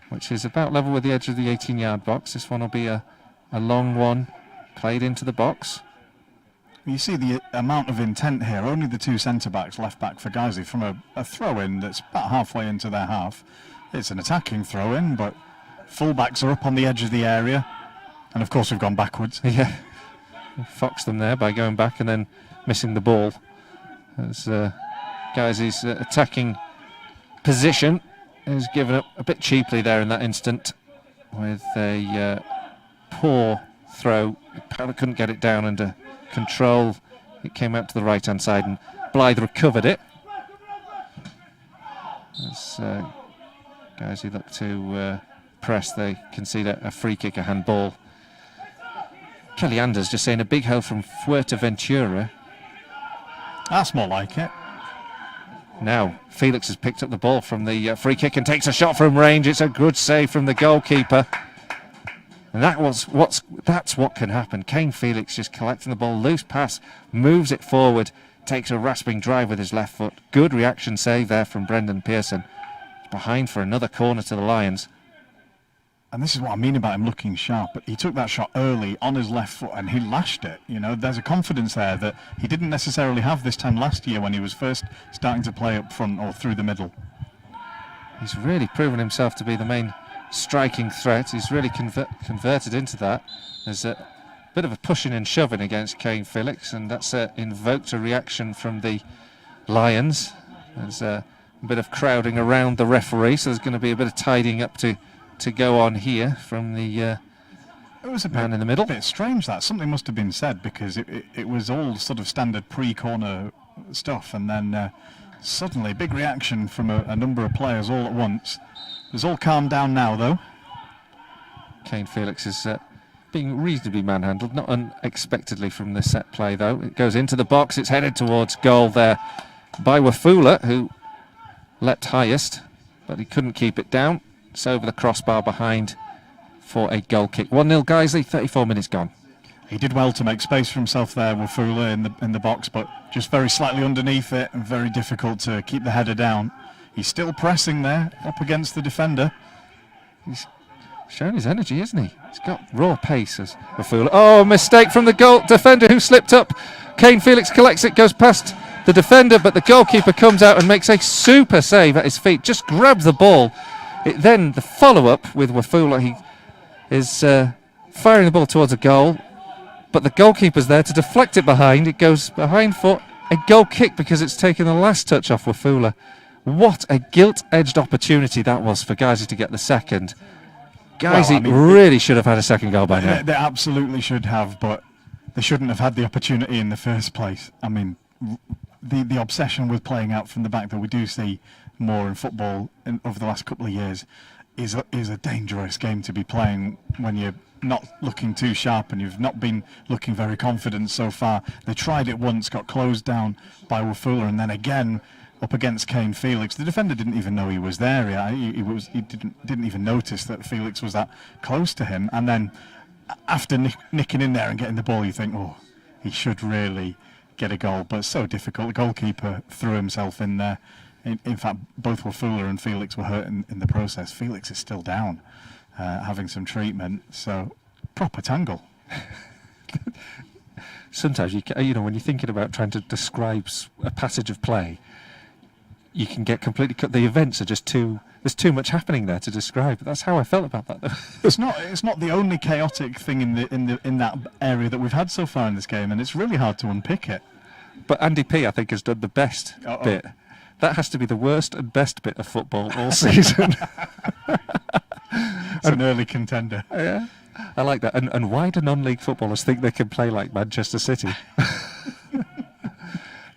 which is about level with the edge of the 18-yard box. This one will be a long one played into the box. You see the amount of intent here. Only the two centre-backs left back for Guiseley from a throw-in that's about halfway into their half. It's an attacking throw-in, but full-backs are up on the edge of the area. And of course we've gone backwards. Yeah, foxed them there by going back and then missing the ball. As Guiseley's attacking position is given up a bit cheaply there in that instant with a poor throw. Powder couldn't get it down under control. It came out to the right-hand side and Blyth recovered it. As Guiseley look to press, they concede a free kick, a handball. Kelly Anders just saying a big help from Fuerteventura. That's more like it. Now Felix has picked up the ball from the free kick and takes a shot from range. It's a good save from the goalkeeper, and that's what can happen. Kane Felix just collecting the ball, loose pass, moves it forward, takes a rasping drive with his left foot. Good reaction save there from Brendan Pearson. Behind for another corner to the Lions. And this is what I mean about him looking sharp. But he took that shot early on his left foot and he lashed it. You know, there's a confidence there that he didn't necessarily have this time last year when he was first starting to play up front or through the middle. He's really proven himself to be the main striking threat. He's really converted into that. There's a bit of a pushing and shoving against Kane Felix, and that's invoked a reaction from the Lions. There's a bit of crowding around the referee, so there's going to be a bit of tidying up to go on here from the it was a man in the middle. A bit strange that something must have been said, because it was all sort of standard pre-corner stuff, and then suddenly big reaction from a number of players all at once. It's all calmed down now though. Kane Felix is being reasonably manhandled, not unexpectedly from the set play though. It goes into the box, it's headed towards goal there by Wafula, who leapt highest, but he couldn't keep it down. It's over the crossbar behind for a goal kick. 1-0 Guiseley, 34 minutes gone. He did well to make space for himself there, Wafula, in the box, but just very slightly underneath it and very difficult to keep the header down. He's still pressing there, up against the defender. He's showing his energy, isn't he? He's got raw pace as Wafula. Oh, mistake from the goal defender who slipped up. Kane Felix collects it, goes past the defender, but the goalkeeper comes out and makes a super save at his feet. Just grabs the ball. Then the follow-up with Wafula. He is firing the ball towards a goal, but the goalkeeper's there to deflect it behind. It goes behind for a goal kick because it's taken the last touch off Wafula. What a gilt-edged opportunity that was for Guiseley to get the second. Guiseley really should have had a second goal by now. They absolutely should have, but they shouldn't have had the opportunity in the first place. I mean, the obsession with playing out from the back that we do see more in football over the last couple of years is a dangerous game to be playing when you're not looking too sharp and you've not been looking very confident so far. They tried it once, got closed down by Wafula, and then again up against Kane Felix. The defender didn't even know he was there. He didn't even notice that Felix was that close to him. And then after nicking in there and getting the ball, you think, oh, he should really get a goal. But it's so difficult. The goalkeeper threw himself in there. In fact, both Wafula and Felix were hurt in the process. Felix is still down, having some treatment. So proper tangle. Sometimes when you're thinking about trying to describe a passage of play, you can get completely cut. The events are just there's too much happening there to describe. That's how I felt about that, though. It's not the only chaotic thing in that area that we've had so far in this game, and it's really hard to unpick it. But Andy P, I think, has done the best bit. That has to be the worst and best bit of football all season. It's an early contender. Yeah, I like that. And why do non-league footballers think they can play like Manchester City?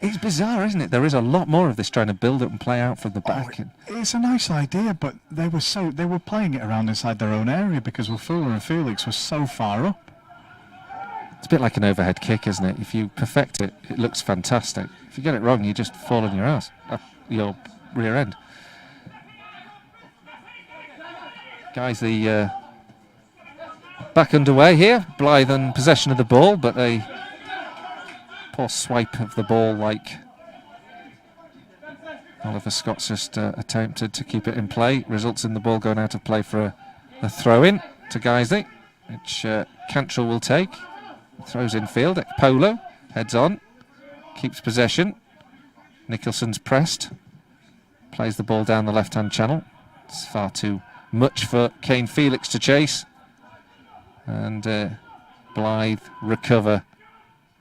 It's bizarre, isn't it? There is a lot more of this trying to build up and play out from the back. It's a nice idea, but they were playing it around inside their own area because Wafula and Felix were so far up. It's a bit like an overhead kick, isn't it? If you perfect it, it looks fantastic. If you get it wrong, you just fall on your ass, your rear end. Guiseley back underway here. Blyth in possession of the ball, but a poor swipe of the ball, like Oliver Scott's just attempted to keep it in play, results in the ball going out of play for a throw-in to Guiseley, which Cantrell will take. Throws in field. Polo heads on, keeps possession. Nicholson's pressed, plays the ball down the left-hand channel. It's far too much for Kane Felix to chase, and Blyth recover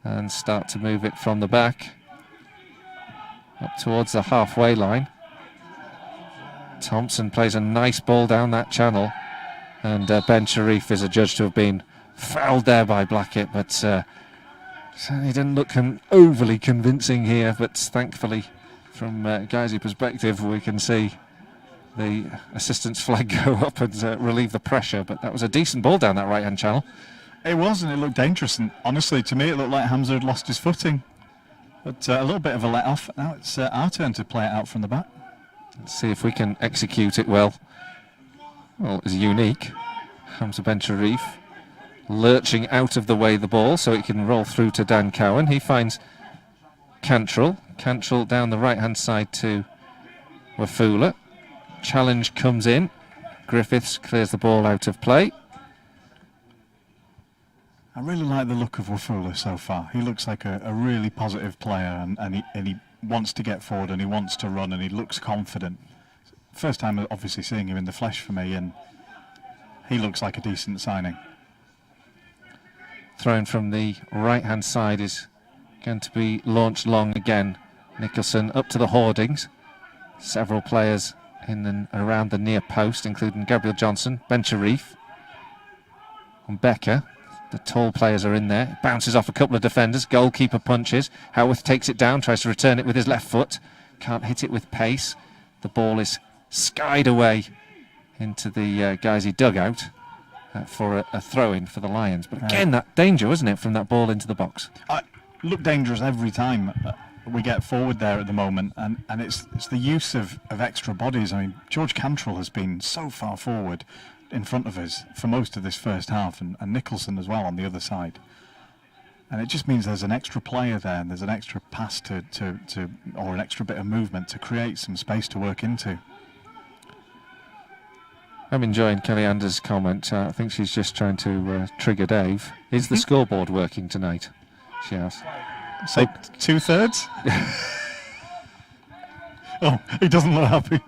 and start to move it from the back up towards the halfway line. Thompson plays a nice ball down that channel, and Ben Sharif is adjudged to have been fouled there by Blackett, but certainly didn't look overly convincing here. But thankfully, from Guiseley perspective, we can see the assistant's flag go up and relieve the pressure. But that was a decent ball down that right-hand channel. It was, and it looked dangerous, and honestly, to me, it looked like Hamza had lost his footing. But a little bit of a let-off. Now it's our turn to play it out from the back. Let's see if we can execute it well. Well, it's unique. Hamza Ben Sharif lurching out of the way the ball so it can roll through to Dan Cowan. He finds Cantrell. Cantrell down the right-hand side to Wafula. Challenge comes in. Griffiths clears the ball out of play. I really like the look of Wafula so far. He looks like a really positive player, and he wants to get forward, and he wants to run, and he looks confident. First time obviously seeing him in the flesh for me, and he looks like a decent signing. Thrown from the right-hand side is going to be launched long again. Nicholson up to the hoardings. Several players in and around the near post, including Gabriel Johnson, Ben Sharif, and Becker. The tall players are in there. Bounces off a couple of defenders. Goalkeeper punches. Howarth takes it down, tries to return it with his left foot. Can't hit it with pace. The ball is skied away into the Guiseley dugout for a throw-in for the Lions. But again, that danger, wasn't it, from that ball into the box? Look dangerous every time we get forward there at the moment, and it's the use of extra bodies. I mean, George Cantrell has been so far forward in front of us for most of this first half, and Nicholson as well on the other side. And it just means there's an extra player there, and there's an extra pass to or an extra bit of movement to create some space to work into. I'm enjoying Kelly Anders' comment. I think she's just trying to trigger Dave. Is the scoreboard working tonight? She asks. So 2/3? Oh, he doesn't look happy.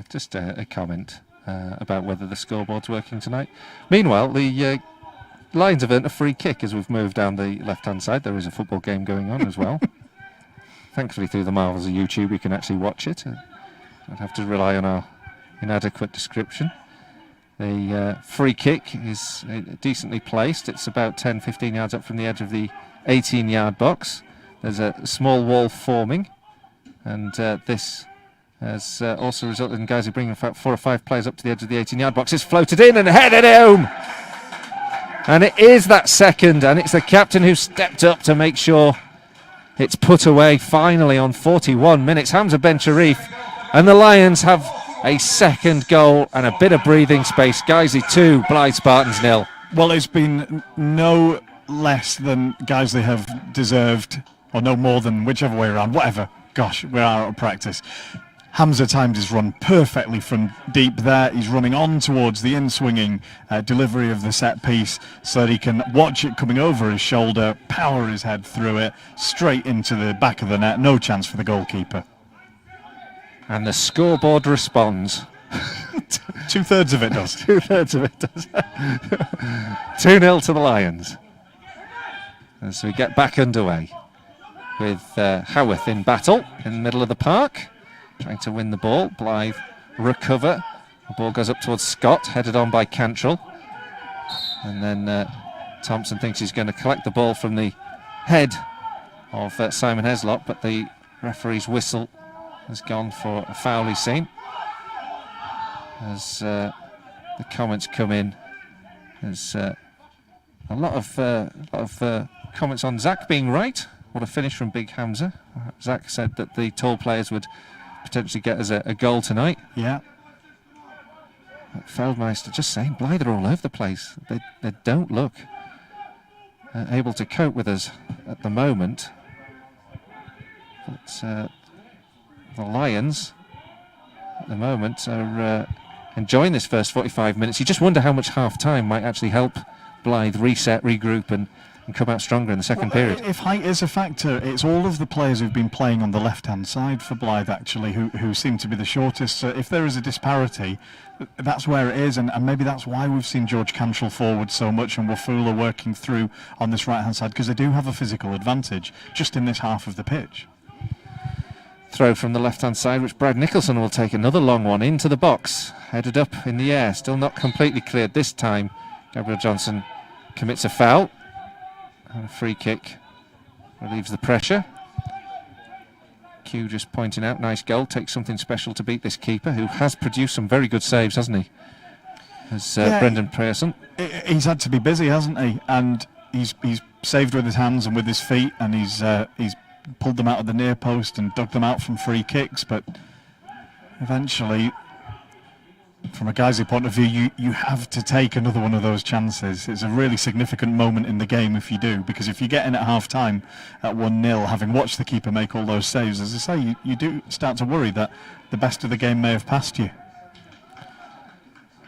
Just a comment about whether the scoreboard's working tonight. Meanwhile, the Lions have earned a free kick as we've moved down the left-hand side. There is a football game going on as well. Thankfully, through the marvels of YouTube, you can actually watch it. I'd have to rely on our inadequate description. The free kick is decently placed. It's about 10-15 yards up from the edge of the 18-yard box. There's a small wall forming, and this has also resulted in Guiseley bringing about 4 or 5 players up to the edge of the 18-yard box. It's floated in and headed home! And it is that second, and it's the captain who stepped up to make sure it's put away finally on 41 minutes. Hamza Ben Sharif, and the Lions have a second goal and a bit of breathing space. Guiseley 2, Blyth Spartans 0. Well, it's been no less than Guiseley have deserved, or no more than, whichever way around, whatever. Gosh, we're out of practice. Hamza timed his run perfectly from deep there. He's running on towards the in-swinging delivery of the set piece so that he can watch it coming over his shoulder, power his head through it, straight into the back of the net. No chance for the goalkeeper. And the scoreboard responds. 2/3 of it does. 2/3 of it does. 2-0 to the Lions. As we get back underway with Howarth in battle in the middle of the park, trying to win the ball. Blyth recover. The ball goes up towards Scott, headed on by Cantrell. And then Thompson thinks he's going to collect the ball from the head of Simon Heslop, but the referee's whistle has gone for a foul he's seen. As the comments come in, there's a lot of comments on Zach being right. What a finish from Big Hamza. Zach said that the tall players would potentially get us a goal tonight. Yeah. Feldmeister just saying, Blyth are all over the place. They don't look able to cope with us at the moment. But the Lions at the moment are enjoying this first 45 minutes. You just wonder how much half-time might actually help Blyth reset, regroup and come out stronger in the second period. If height is a factor, it's all of the players who've been playing on the left-hand side for Blyth, actually, who seem to be the shortest. So if there is a disparity, that's where it is, and maybe that's why we've seen George Cantrell forward so much and Wafula working through on this right-hand side, because they do have a physical advantage just in this half of the pitch. Throw from the left-hand side, which Brad Nicholson will take another long one into the box, headed up in the air, still not completely cleared this time. Gabriel Johnson commits a foul. And a free kick relieves the pressure. Q just pointing out, nice goal. Takes something special to beat this keeper, who has produced some very good saves, hasn't he? As Brendan Pearson. He's had to be busy, hasn't he? And he's saved with his hands and with his feet, and he's pulled them out of the near post and dug them out from free kicks. But eventually, from a Guiseley point of view, you have to take another one of those chances. It's a really significant moment in the game if you do, because if you get in at half-time at 1-0, having watched the keeper make all those saves, as I say, you do start to worry that the best of the game may have passed you.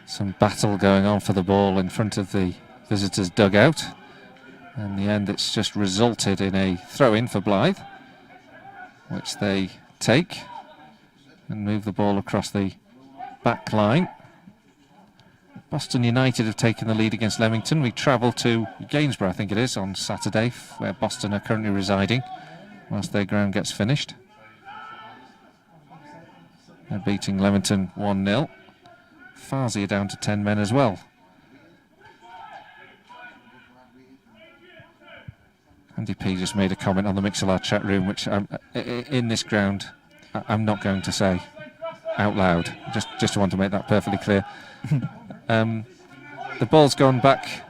Some battle going on for the ball in front of the visitors' dugout. In the end, it's just resulted in a throw-in for Blyth, which they take and move the ball across the back line. Boston United have taken the lead against Leamington. We travel to Gainsborough, I think it is, on Saturday, where Boston are currently residing, whilst their ground gets finished. They're beating Leamington 1-0. Farsi are down to 10 men as well. Andy P just made a comment on the Mixlr chat room, which in this ground I'm not going to say out loud. Just want to make that perfectly clear. The ball's gone back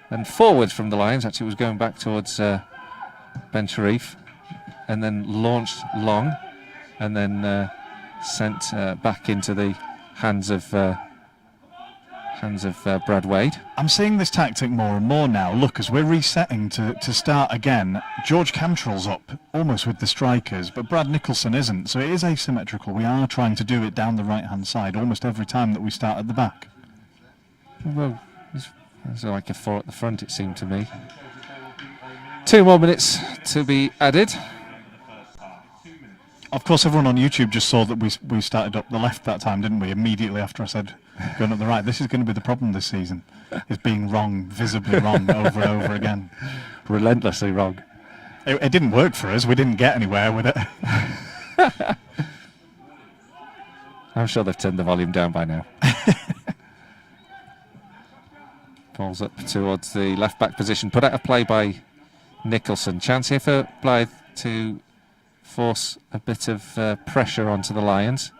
and forwards from the Lions. Actually, it was going back towards Ben Sharif, and then launched long, and then sent back into the hands of hands of Brad Wade. I'm seeing this tactic more and more now. Look, as we're resetting to start again, George Cantrell's up almost with the strikers, but Brad Nicholson isn't, so it is asymmetrical. We are trying to do it down the right-hand side almost every time that we start at the back. Well, it's like a 4 at the front, it seemed to me. 2 more minutes to be added. Of course, everyone on YouTube just saw that we started up the left that time, didn't we? Immediately after I said going up the right. This is going to be the problem this season, is being wrong, visibly wrong, over and over again. Relentlessly wrong. It didn't work for us. We didn't get anywhere with it. I'm sure they've turned the volume down by now. Ball's up towards the left-back position. Put out of play by Nicholson. Chance here for Blyth to force a bit of pressure onto the Lions.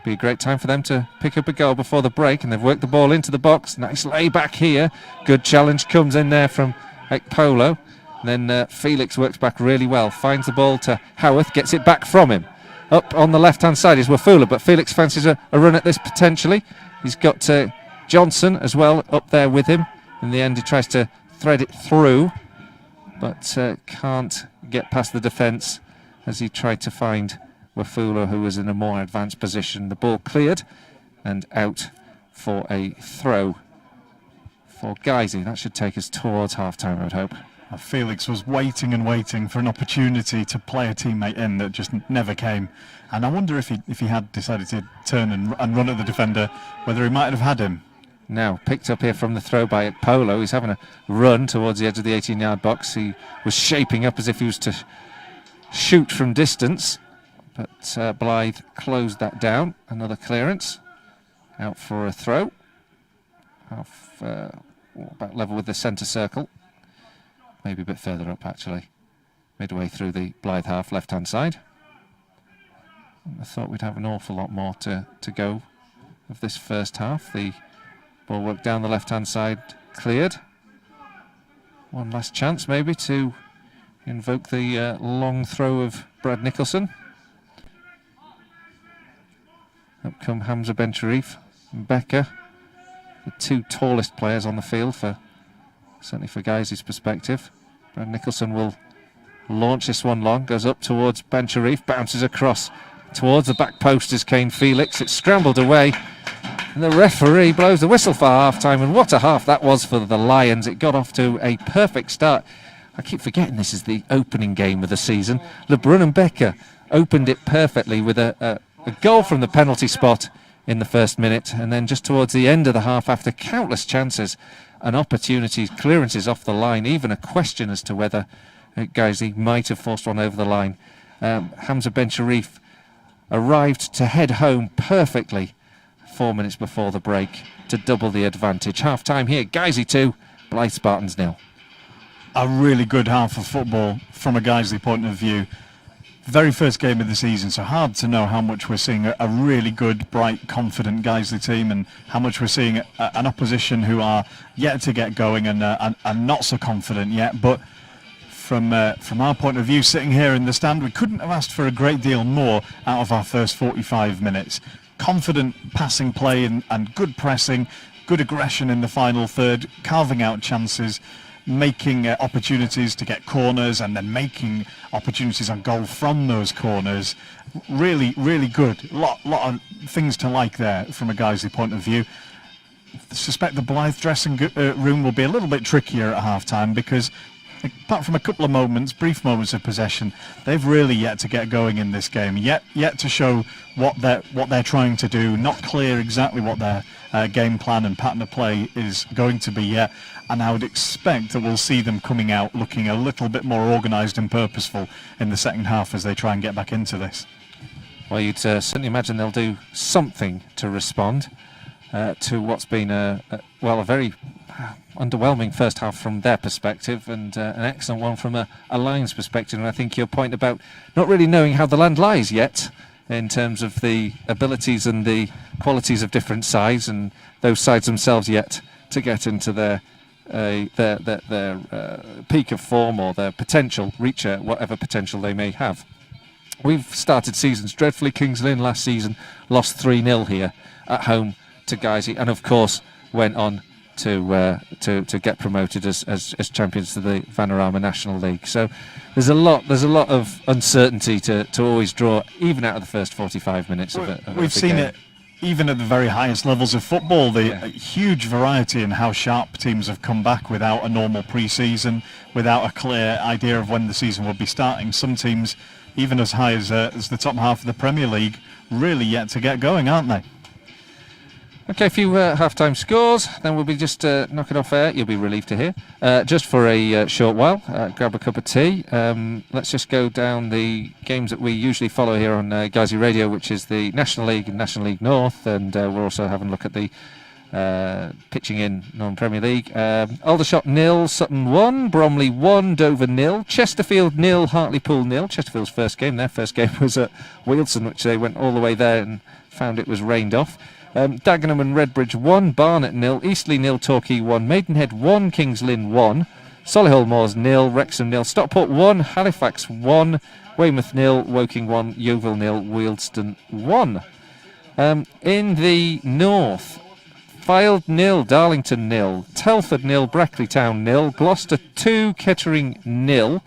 Be a great time for them to pick up a goal before the break, and they've worked the ball into the box. Nice lay back here. Good challenge comes in there from Ekpolo. Then Felix works back really well. Finds the ball to Howarth, gets it back from him. Up on the left-hand side is Wafula, but Felix fancies a run at this potentially. He's got Johnson as well up there with him. In the end, he tries to thread it through, but can't get past the defence as he tried to find Wafula, who was in a more advanced position. The ball cleared and out for a throw for Guiseley. That should take us towards half-time, I would hope. Felix was waiting and waiting for an opportunity to play a teammate in that just never came. And I wonder if he had decided to turn and run at the defender, whether he might have had him. Now picked up here from the throw by Polo. He's having a run towards the edge of the 18-yard box. He was shaping up as if he was to shoot from distance, but Blyth closed that down. Another clearance. Out for a throw. About level with the centre circle. Maybe a bit further up, actually. Midway through the Blyth half, left-hand side. I thought we'd have an awful lot more to go of this first half. The ball worked down the left-hand side, cleared. One last chance, maybe, to invoke the long throw of Brad Nicholson. Up come Hamza Ben Sharif and Becker, the 2 tallest players on the field, certainly for Guiseley's perspective. Brad Nicholson will launch this one long, goes up towards Ben Sharif, bounces across towards the back post is Kane Felix. It's scrambled away, and the referee blows the whistle for half-time, and what a half that was for the Lions. It got off to a perfect start. I keep forgetting this is the opening game of the season. LeBrun and Becker opened it perfectly with a goal from the penalty spot in the first minute, and then just towards the end of the half, after countless chances and opportunities, clearances off the line, even a question as to whether Guiseley might have forced one over the line. Hamza Ben Sharif arrived to head home perfectly 4 minutes before the break to double the advantage. Half-time here, Guiseley 2, Blyth Spartans 0. A really good half of football from a Guiseley point of view. Very first game of the season, so hard to know how much we're seeing a really good, bright, confident Guiseley team, and how much we're seeing an opposition who are yet to get going and not so confident yet. But from our point of view, sitting here in the stand, we couldn't have asked for a great deal more out of our first 45 minutes. Confident passing play and good pressing, good aggression in the final third, carving out chances, making opportunities to get corners, and then making opportunities on goal from those corners. Really, really good. Lot of things to like there from a Guiseley point of view. I suspect the Blyth dressing room will be a little bit trickier at half-time, because apart from a couple of moments, brief moments of possession, they've really yet to get going in this game. Yet to show what they're trying to do. Not clear exactly what their game plan and pattern of play is going to be yet. And I would expect that we'll see them coming out looking a little bit more organised and purposeful in the second half as they try and get back into this. Well, you'd certainly imagine they'll do something to respond to what's been a very underwhelming first half from their perspective, and an excellent one from a Lions perspective. And I think your point about not really knowing how the land lies yet in terms of the abilities and the qualities of different sides, and those sides themselves yet to get into their peak of form, or their potential, reach whatever potential they may have. We've started seasons dreadfully. Kings Lynn last season lost 3-0 here at home to Guiseley, and of course went on to get promoted as champions to the Vanarama National League. So there's a lot of uncertainty to always draw, even out of the first 45 minutes of it. We've seen it even at the very highest levels of football, the huge variety in how sharp teams have come back without a normal pre-season, without a clear idea of when the season will be starting. Some teams, even as high as the top half of the Premier League, really yet to get going, aren't they? Okay, a few half-time scores, then we'll be just knocking off air. You'll be relieved to hear. Just for a short while, grab a cup of tea. Let's just go down the games that we usually follow here on Guiseley Radio, which is the National League and National League North, and we're also having a look at the pitching in non-Premier League. Aldershot 0, Sutton 1, Bromley 1, Dover 0, Chesterfield 0, Hartlepool 0. Chesterfield's first game. Their first game was at Wealdstone, which they went all the way there and found it was rained off. Dagenham and Redbridge 1, Barnet 0, Eastleigh 0, Torquay 1, Maidenhead 1, Kings Lynn 1, Solihull Moors 0, Wrexham 0, Stockport 1, Halifax 1, Weymouth 0, Woking 1, Yeovil 0, Wealdstone 1. In the north, Fylde 0, Darlington 0, Telford 0, Brackley Town 0, Gloucester 2, Kettering 0.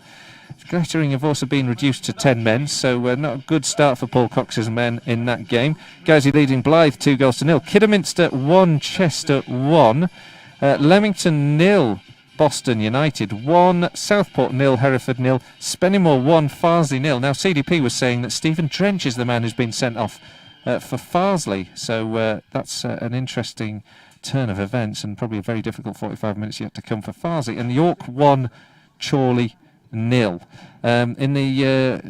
Kettering have also been reduced to 10 men, so not a good start for Paul Cox's men in that game. Guiseley leading Blyth 2-0. Kidderminster 1, Chester 1, Leamington 0, Boston United 1, Southport 0, Hereford 0, Spennymoor 1, Farsley 0. Now CDP was saying that Stephen Trench is the man who's been sent off for Farsley, so that's an interesting turn of events and probably a very difficult 45 minutes yet to come for Farsley. And York 1, Chorley 0. In the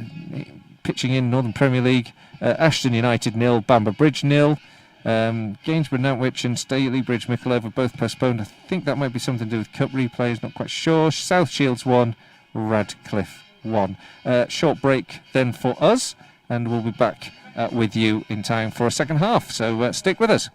pitching in Northern Premier League, Ashton United 0, Bamber Bridge 0, Gainsborough Nantwich and Stalybridge Mickleover both postponed. I think that might be something to do with cup replays, not quite sure. South Shields 1, Radcliffe 1. Short break then for us, and we'll be back with you in time for a second half, so stick with us.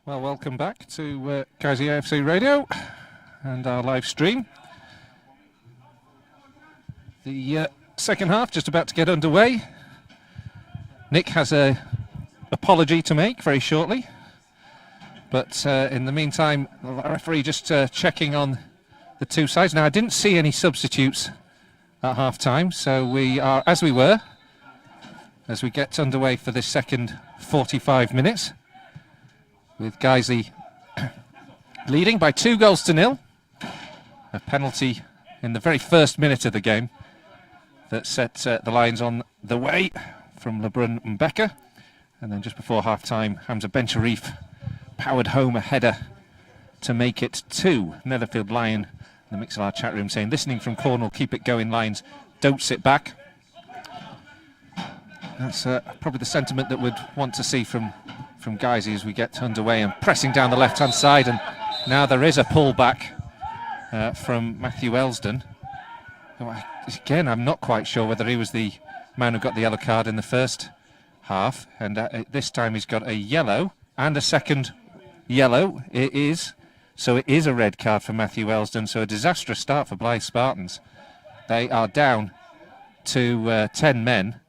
Well, welcome back to Guiseley AFC Radio and our live stream. The second half just about to get underway. Nick has a apology to make very shortly, but in the meantime, the referee just checking on the two sides. Now, I didn't see any substitutes at half-time, so we are as we were as we get underway for this second 45 minutes. With Guiseley leading by 2-0. A penalty in the very first minute of the game that set the Lions on the way from LeBrun and Becker. And then just before half-time, Hamza Ben-Sharif powered home a header to make it 2. Netherfield Lion in the Mixlr chat room saying, listening from Cornwall, keep it going, Lions, don't sit back. That's probably the sentiment that we'd want to see from Guiseley as we get underway and pressing down the left-hand side. And now there is a pull-back from Matthew Elsdon. Again, I'm not quite sure whether he was the man who got the yellow card in the first half. And this time he's got a yellow and a second yellow. It is a red card for Matthew Elsdon. So a disastrous start for Blyth Spartans. They are down to 10 men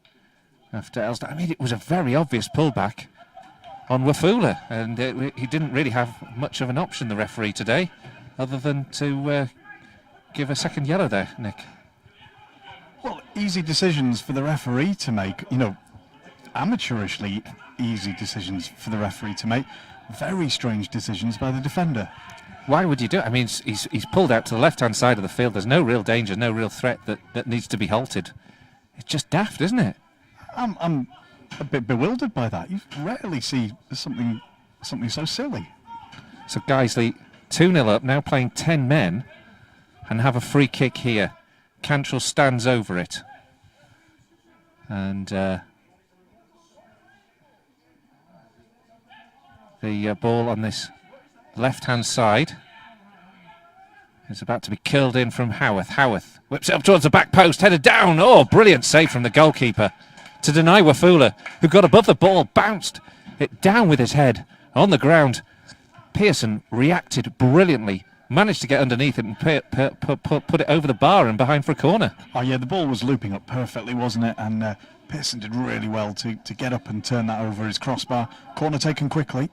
after Elsdon. I mean, it was a very obvious pullback on Wafula, and he didn't really have much of an option, the referee, today, other than to give a second yellow there, Nick. Well, easy decisions for the referee to make, amateurishly easy decisions for the referee to make. Very strange decisions by the defender. Why would you do it? I mean, he's pulled out to the left-hand side of the field. There's no real danger, no real threat that needs to be halted. It's just daft, isn't it? I'm a bit bewildered by that. You rarely see something so silly. So Guiseley 2-0 up, now playing 10 men, and have a free kick here. Cantrell stands over it. And the ball on this left-hand side is about to be curled in from Howarth. Howarth whips it up towards the back post, headed down. Oh, brilliant save from the goalkeeper to deny Wafula, who got above the ball, bounced it down with his head on the ground. Pearson reacted brilliantly, managed to get underneath it and put it over the bar and behind for a corner. Oh yeah, the ball was looping up perfectly, wasn't it? And Pearson did really well to get up and turn that over his crossbar. Corner taken quickly.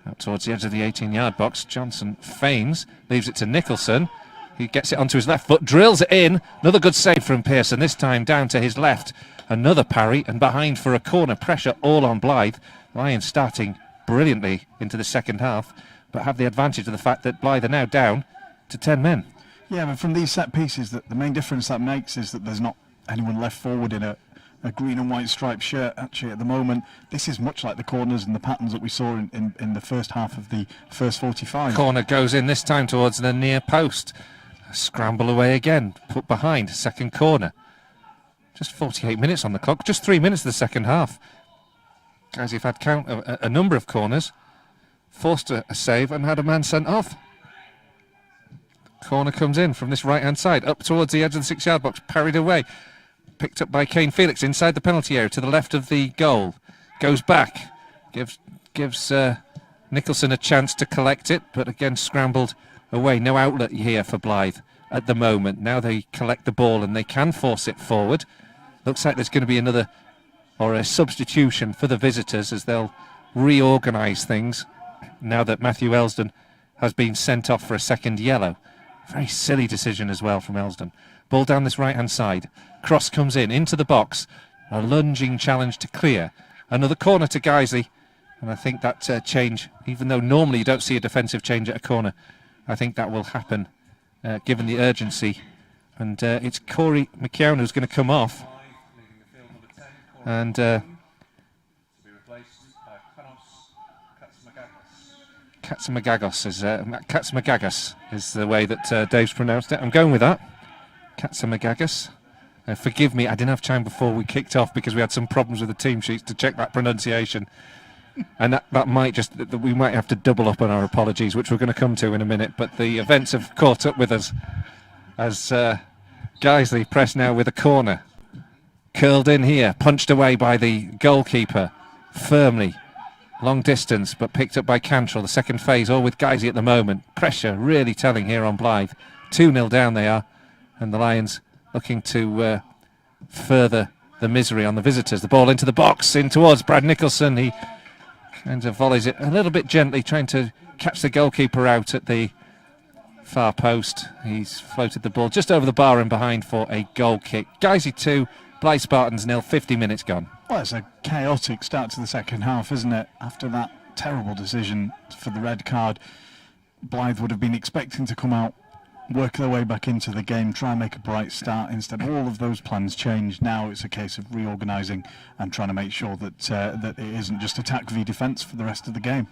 Out towards the edge of the 18-yard box, Johnson feigns, leaves it to Nicholson. He gets it onto his left foot, drills it in. Another good save from Pearson, this time down to his left. Another parry and behind for a corner. Pressure all on Blyth. Lions starting brilliantly into the second half, but have the advantage of the fact that Blyth are now down to 10 men. Yeah, but from these set pieces, the main difference that makes is that there's not anyone left forward in a green and white striped shirt. Actually, at the moment, this is much like the corners and the patterns that we saw in the first half of the first 45. Corner goes in this time towards the near post. Scramble away again, put behind, second corner. Just 48 minutes on the clock, just 3 minutes of the second half. Guys, you've had a number of corners, forced a save and had a man sent off. Corner comes in from this right-hand side, up towards the edge of the 6-yard box, parried away. Picked up by Kane Felix inside the penalty area to the left of the goal. Goes back, gives Nicholson a chance to collect it, but again scrambled away. No outlet here for Blyth at the moment. Now they collect the ball and they can force it forward. Looks like there's going to be a substitution for the visitors as they'll reorganise things now that Matthew Elsdon has been sent off for a second yellow. Very silly decision as well from Elsdon. Ball down this right-hand side. Cross comes into the box. A lunging challenge to clear. Another corner to Guiseley. And I think that change, even though normally you don't see a defensive change at a corner, I think that will happen given the urgency. And it's Corey McKeown who's going to come off. And Katsmagagos is the way that Dave's pronounced it. I'm going with that. Katsmagagos. Forgive me, I didn't have time before we kicked off because we had some problems with the team sheets to check that pronunciation. And that might we might have to double up on our apologies, which we're going to come to in a minute. But the events have caught up with us as Guiseley press now with a corner. Curled in here, punched away by the goalkeeper firmly. Long distance, but picked up by Cantrell. The second phase, all with Guiseley at the moment. Pressure really telling here on Blyth. 2-0 down they are, and the Lions looking to further the misery on the visitors. The ball into the box, in towards Brad Nicholson. He kind of volleys it a little bit gently, trying to catch the goalkeeper out at the far post. He's floated the ball just over the bar and behind for a goal kick. Guiseley 2, Blyth Spartans 0, 50 minutes gone. Well, it's a chaotic start to the second half, isn't it? After that terrible decision for the red card, Blyth would have been expecting to come out, work their way back into the game, try and make a bright start. Instead, all of those plans changed. Now it's a case of reorganising and trying to make sure that that it isn't just attack v defence for the rest of the game.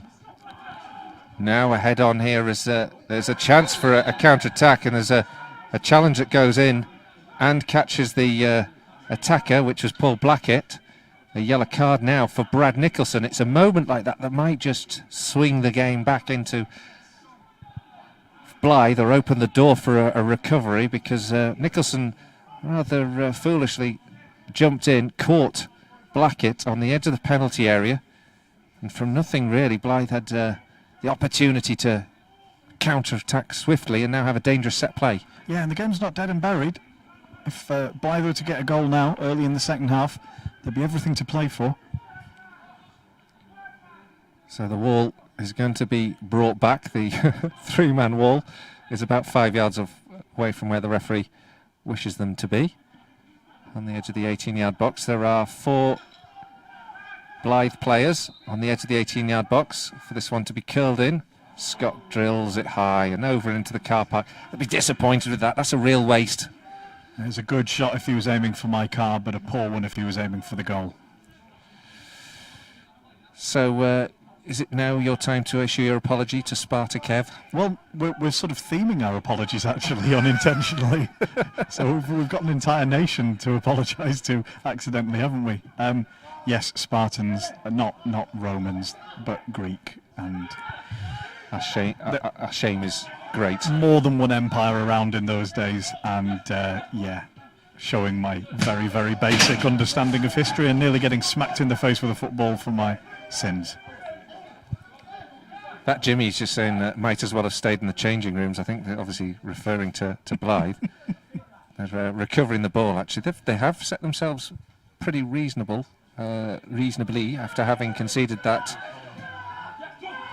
Now a head on here is there's a chance for a counter-attack, and there's a challenge that goes in and catches the attacker, which was Paul Blackett. A yellow card now for Brad Nicholson. It's a moment like that that might just swing the game back into Blyth, or open the door for a recovery, because Nicholson rather foolishly jumped in, caught Blackett on the edge of the penalty area, and from nothing really Blyth had the opportunity to counter-attack swiftly and now have a dangerous set play. Yeah, and the game's not dead and buried. If Blyth were to get a goal now early in the second half, there'd be everything to play for. So the wall is going to be brought back. The three-man wall is about 5 yards away from where the referee wishes them to be. On the edge of the 18-yard box, there are 4 Blyth players on the edge of the 18-yard box for this one to be curled in. Scott drills it high and over into the car park. They'll be disappointed with that. That's a real waste. It was a good shot if he was aiming for my car, but a poor one if he was aiming for the goal. So is it now your time to issue your apology to Sparta, Kev? Well, we're sort of theming our apologies, actually, unintentionally. So we've got an entire nation to apologise to accidentally, haven't we? Yes, Spartans, not Romans, but Greek. And a shame is great. More than one empire around in those days, and yeah, showing my very, very basic understanding of history and nearly getting smacked in the face with a football for my sins. That Jimmy's just saying that might as well have stayed in the changing rooms. I think they're obviously referring to Blyth. They're recovering the ball, actually. They have set themselves pretty reasonably after having conceded that,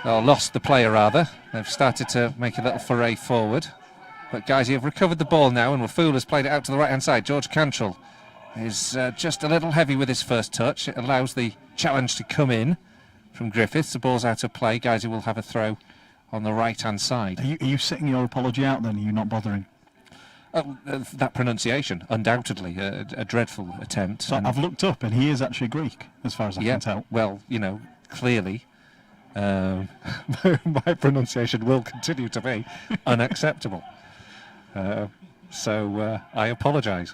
or lost the player rather. They've started to make a little foray forward. But Guiseley have recovered the ball now, and Wafoul has played it out to the right-hand side. George Cantrell is just a little heavy with his first touch. It allows the challenge to come in from Griffiths. The ball's out of play. Guiseley will have a throw on the right-hand side. Are you sitting your apology out then? Are you not bothering? That pronunciation, undoubtedly, a dreadful attempt. So I've looked up, and he is actually Greek, as far as I can tell. Well, you know, clearly, my pronunciation will continue to be unacceptable. So I apologise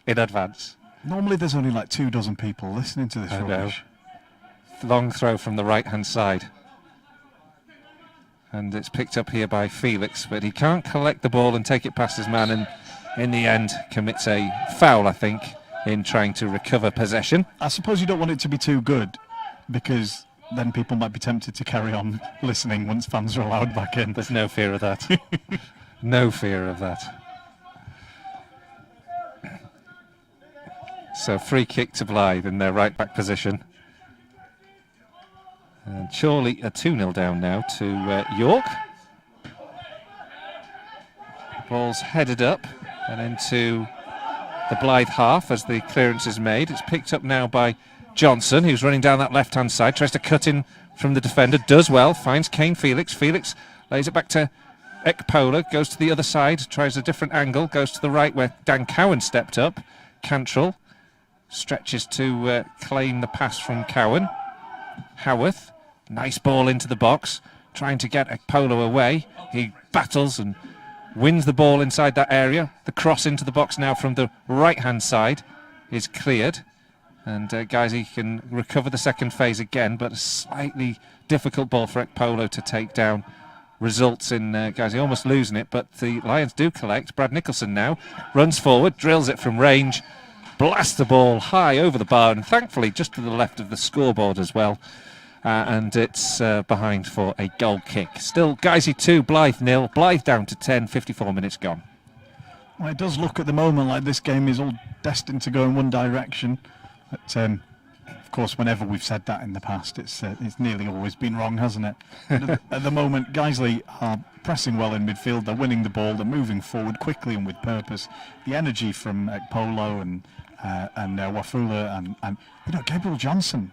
in advance. Normally there's only like 24 people listening to this rubbish. Long throw from the right-hand side. And it's picked up here by Felix, but he can't collect the ball and take it past his man, and in the end commits a foul, I think, in trying to recover possession. I suppose you don't want it to be too good, because then people might be tempted to carry on listening once fans are allowed back in. There's no fear of that. No fear of that. So free kick to Blyth in their right-back position. And Chorley are 2-0 down now to York. Ball's headed up and into the Blyth half as the clearance is made. It's picked up now by Johnson, who's running down that left-hand side, tries to cut in from the defender, does well, finds Kane Felix. Felix lays it back to Ekpola, goes to the other side, tries a different angle, goes to the right where Dan Cowan stepped up. Cantrell stretches to claim the pass from Cowan. Howarth, nice ball into the box, trying to get Ekpola away. He battles and wins the ball inside that area. The cross into the box now from the right-hand side is cleared. And Guiseley can recover the second phase again, but a slightly difficult ball for Ekpola to take down. Results in Guiseley almost losing it, but the Lions do collect. Brad Nicholson now runs forward, drills it from range, blasts the ball high over the bar, and thankfully just to the left of the scoreboard as well. and it's behind for a goal kick. Still Guiseley 2, Blyth 0. Blyth down to 10, 54 minutes gone. Well, it does look at the moment like this game is all destined to go in one direction. But, of course, whenever we've said that in the past, it's nearly always been wrong, hasn't it? At the moment, Guiseley are pressing well in midfield. They're winning the ball. They're moving forward quickly and with purpose. The energy from Polo and Wafula and Gabriel Johnson.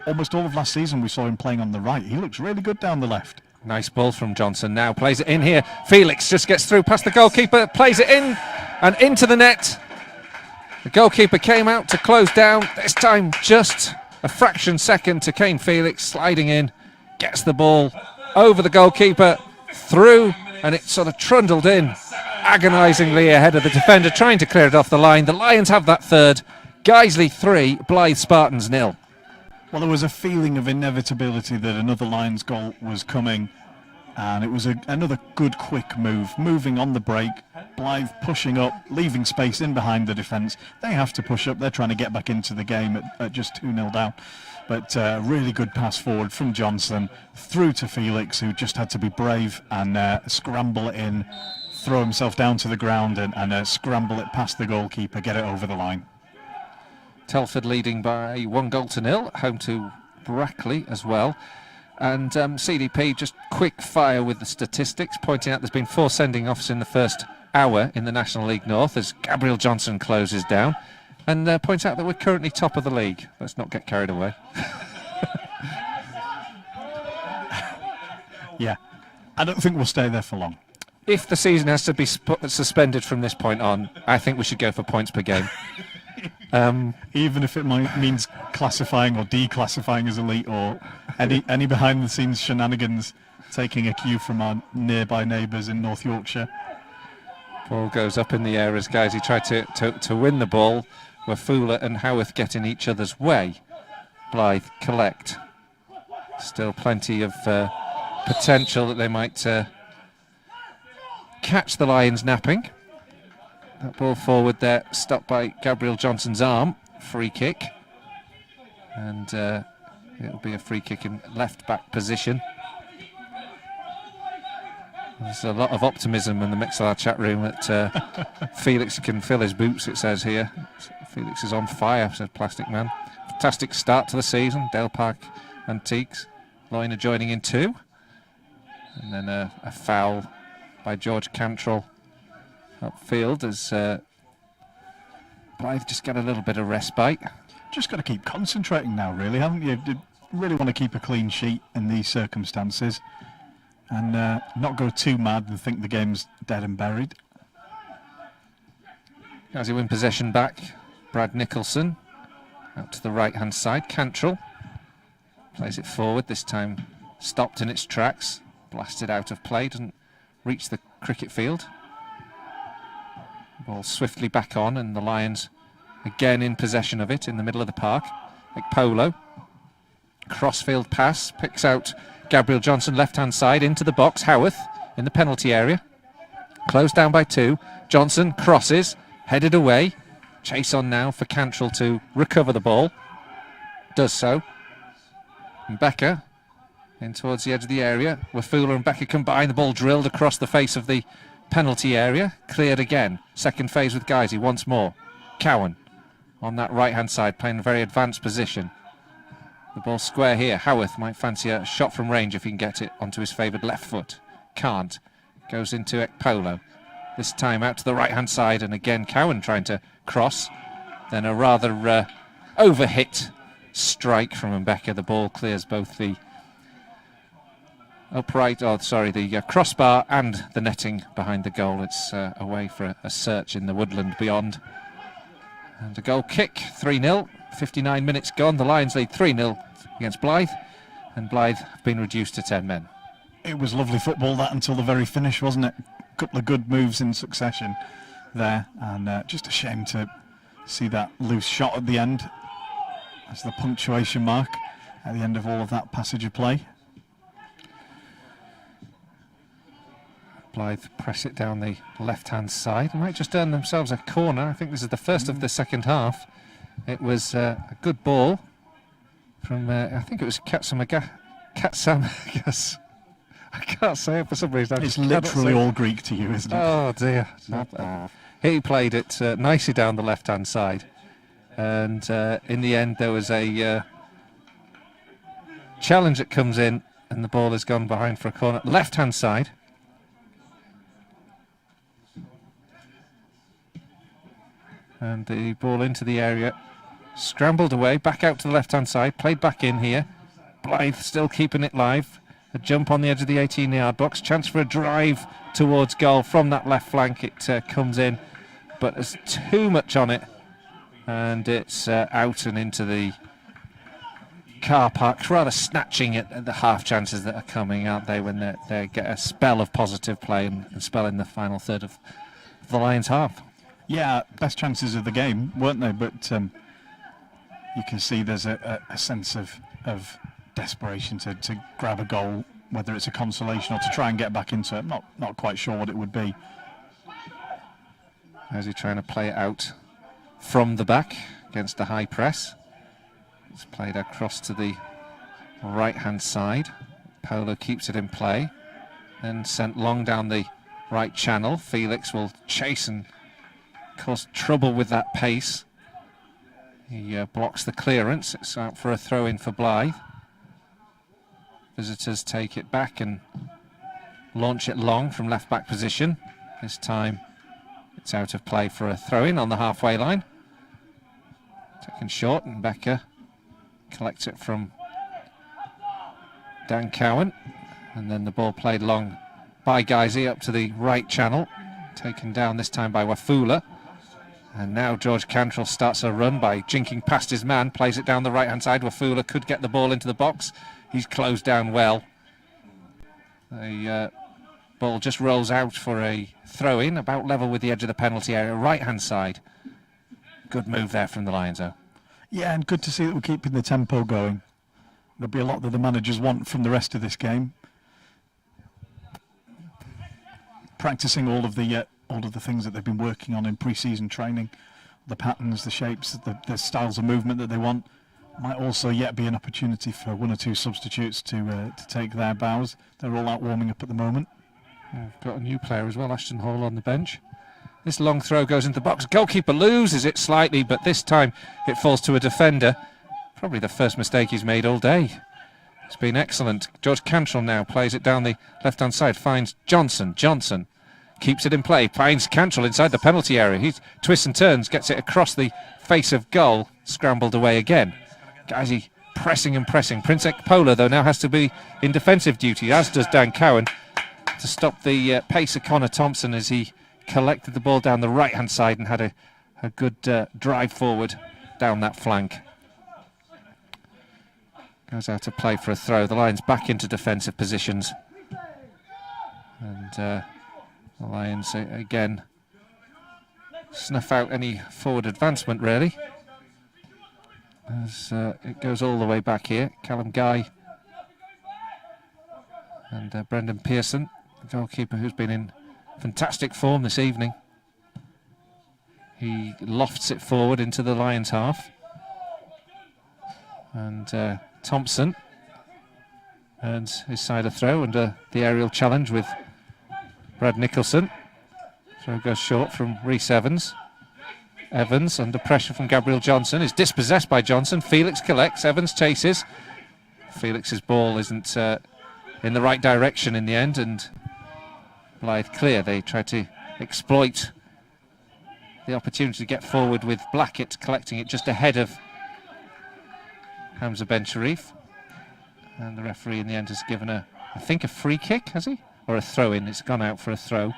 Almost all of last season we saw him playing on the right. He looks really good down the left. Nice ball from Johnson now. Plays it in here. Felix just gets through past the goalkeeper. Plays it in and into the net. The goalkeeper came out to close down. This time just a fraction second to Kane Felix, sliding in. Gets the ball over the goalkeeper, through, and it sort of trundled in agonisingly ahead of the defender, trying to clear it off the line. The Lions have that third. Guiseley 3, Blyth Spartans 0. Well, there was a feeling of inevitability that another Lions goal was coming, and it was another good quick move, moving on the break. Blyth pushing up, leaving space in behind the defence. They have to push up. They're trying to get back into the game at just 2-0 down. But really good pass forward from Johnson through to Felix, who just had to be brave and scramble it in, throw himself down to the ground and scramble it past the goalkeeper, get it over the line. Telford leading by 1-0, home to Brackley as well. And CDP just quick fire with the statistics, pointing out there's been 4 sending offs in the first hour in the National League North as Gabriel Johnson closes down, and points out that we're currently top of the league. Let's not get carried away. Yeah, I don't think we'll stay there for long. If the season has to be suspended from this point on, I think we should go for points per game. Even if it means classifying or declassifying as elite, or any behind-the-scenes shenanigans, taking a cue from our nearby neighbours in North Yorkshire. Ball goes up in the air as Guiseley try to win the ball, where Fuller and Howarth get in each other's way. Blyth collect. Still plenty of potential that they might catch the Lions napping. That ball forward there, stopped by Gabriel Johnson's arm. Free kick. And it'll be a free kick in left-back position. There's a lot of optimism in the Mixlr chat room that Felix can fill his boots, it says here. Felix is on fire, says Plastic Man. Fantastic start to the season. Dale Park Antiques. Loyner joining in too. And then a foul by George Cantrell upfield as Blyth just got a little bit of respite. Just got to keep concentrating now, really, haven't you? You really want to keep a clean sheet in these circumstances and not go too mad and think the game's dead and buried. As he win possession back, Brad Nicholson out to the right-hand side. Cantrell plays it forward, this time stopped in its tracks, blasted out of play, doesn't reach the cricket field. Ball swiftly back on, and the Lions again in possession of it in the middle of the park. Polo, crossfield pass, picks out Gabriel Johnson left-hand side into the box. Howarth in the penalty area, closed down by 2. Johnson crosses, headed away. Chase on now for Cantrell to recover the ball. Does so. And Becker in towards the edge of the area. Wafula and Becker combine. The ball drilled across the face of the penalty area. Cleared again. Second phase with Guiseley once more. Cowan on that right-hand side, playing a very advanced position. The ball square here. Howarth might fancy a shot from range if he can get it onto his favoured left foot. Can't. Goes into Ekpolo. This time out to the right-hand side, and again Cowan trying to cross. Then a rather overhit strike from Mbeka. The ball clears both the the crossbar and the netting behind the goal. It's away for a search in the woodland beyond. And a goal kick, 3-0, 59 minutes gone. The Lions lead 3-0 against Blyth, and Blyth have been reduced to 10 men. It was lovely football, that, until the very finish, wasn't it? A couple of good moves in succession there, and just a shame to see that loose shot at the end as the punctuation mark at the end of all of that passage of play. Blyth press it down the left-hand side. They might just earn themselves a corner. I think this is the first of the second half. It was a good ball from, I think it was Katsamagas. I can't say it for some reason. It's literally all Greek to you, isn't it? Oh dear. He played it nicely down the left-hand side. And in the end, there was a challenge that comes in, and the ball has gone behind for a corner. Left-hand side. And the ball into the area. Scrambled away, back out to the left-hand side. Played back in here. Blyth still keeping it live. A jump on the edge of the 18-yard box. Chance for a drive towards goal from that left flank. It comes in, but there's too much on it. And it's out and into the car park, rather snatching at the half chances that are coming, aren't they, when they get a spell of positive play and spell in the final third of the Lions' half. Yeah, best chances of the game, weren't they? But you can see there's a sense of desperation to grab a goal, whether it's a consolation or to try and get back into it. Not quite sure what it would be. How's he trying to play it out from the back against the high press? It's played across to the right-hand side. Polo keeps it in play, then sent long down the right channel. Felix will chase and cause trouble with that pace. He blocks the clearance. It's out for a throw-in for Blyth. Visitors take it back and launch it long from left-back position. This time it's out of play for a throw-in on the halfway line. Taken short, and Becker collects it from Dan Cowan. And then the ball played long by Guiseley up to the right channel. Taken down this time by Wafula. And now George Cantrell starts a run by jinking past his man, plays it down the right-hand side. Wafula could get the ball into the box. He's closed down well. The ball just rolls out for a throw-in, about level with the edge of the penalty area, right-hand side. Good move there from the Lions, though. Yeah, and good to see that we're keeping the tempo going. There'll be a lot that the managers want from the rest of this game. Practicing all of the things that they've been working on in pre-season training, the patterns, the shapes, the styles of movement that they want. Might also yet be an opportunity for one or two substitutes to take their bows. They're all out warming up at the moment. We've got a new player as well, Ashton Hall, on the bench. This long throw goes into the box. Goalkeeper loses it slightly, but this time it falls to a defender. Probably the first mistake he's made all day. It's been excellent. George Cantrell now plays it down the left-hand side, finds Johnson. Johnson keeps it in play, finds Cantrell inside the penalty area. He twists and turns, gets it across the face of goal, scrambled away again. Guiseley pressing and pressing. Prince Ekpola, though, now has to be in defensive duty, as does Dan Cowan, to stop the pace of Connor Thompson as he collected the ball down the right-hand side and had a good drive forward down that flank. Goes out to play for a throw. The Lions back into defensive positions. And the Lions, again, snuff out any forward advancement, really. As it goes all the way back here. Callum Guy and Brendan Pearson, the goalkeeper who's been in fantastic form this evening. He lofts it forward into the Lions half. And Thompson earns his side of throw under the aerial challenge with Brad Nicholson. Throw goes short from Rhys Evans. Evans, under pressure from Gabriel Johnson, is dispossessed by Johnson. Felix collects, Evans chases. Felix's ball isn't in the right direction in the end, and Blyth clear. They try to exploit the opportunity to get forward with Blackett collecting it just ahead of Hamza Ben Sharif. And the referee in the end has given I think a free kick, has he? Or a throw-in. It's gone out for a throw.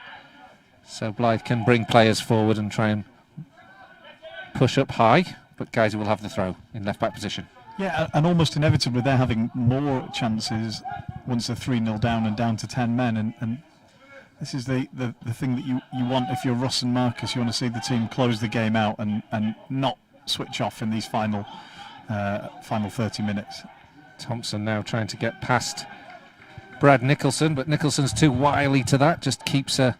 So Blyth can bring players forward and try and push up high, but Guiseley will have the throw in left-back position. Yeah, and almost inevitably they're having more chances once they're 3-0 down and down to 10 men. And this is the thing that you want if you're Ross and Marcus. You want to see the team close the game out and not switch off in these final 30 minutes. Thompson now trying to get past Brad Nicholson, but Nicholson's too wily to that, just keeps a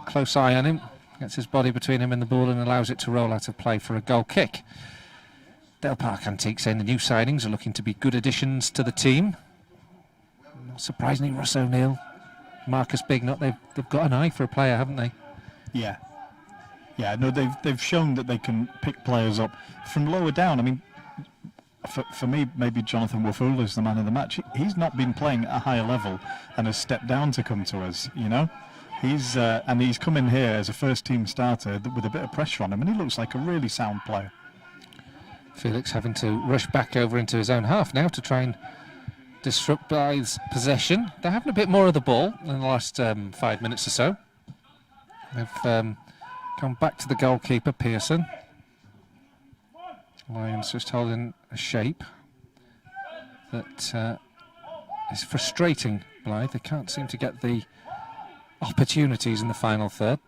close eye on him, gets his body between him and the ball and allows it to roll out of play for a goal kick. Dale Park Antiques saying the new signings are looking to be good additions to the team. Not surprisingly, Russ O'Neill, Marcus Bignut, they've got an eye for a player, haven't they? Yeah. Yeah, no, they've shown that they can pick players up from lower down. I mean, for me, maybe Jonathan Wafula is the man of the match. He's not been playing at a higher level and has stepped down to come to us, you know? He's come in here as a first-team starter with a bit of pressure on him, and he looks like a really sound player. Felix having to rush back over into his own half now to try and disrupt Blythe's possession. They're having a bit more of the ball in the last 5 minutes or so. They've gone back to the goalkeeper, Pearson. Lions just holding a shape that is frustrating Blyth. They can't seem to get the opportunities in the final third,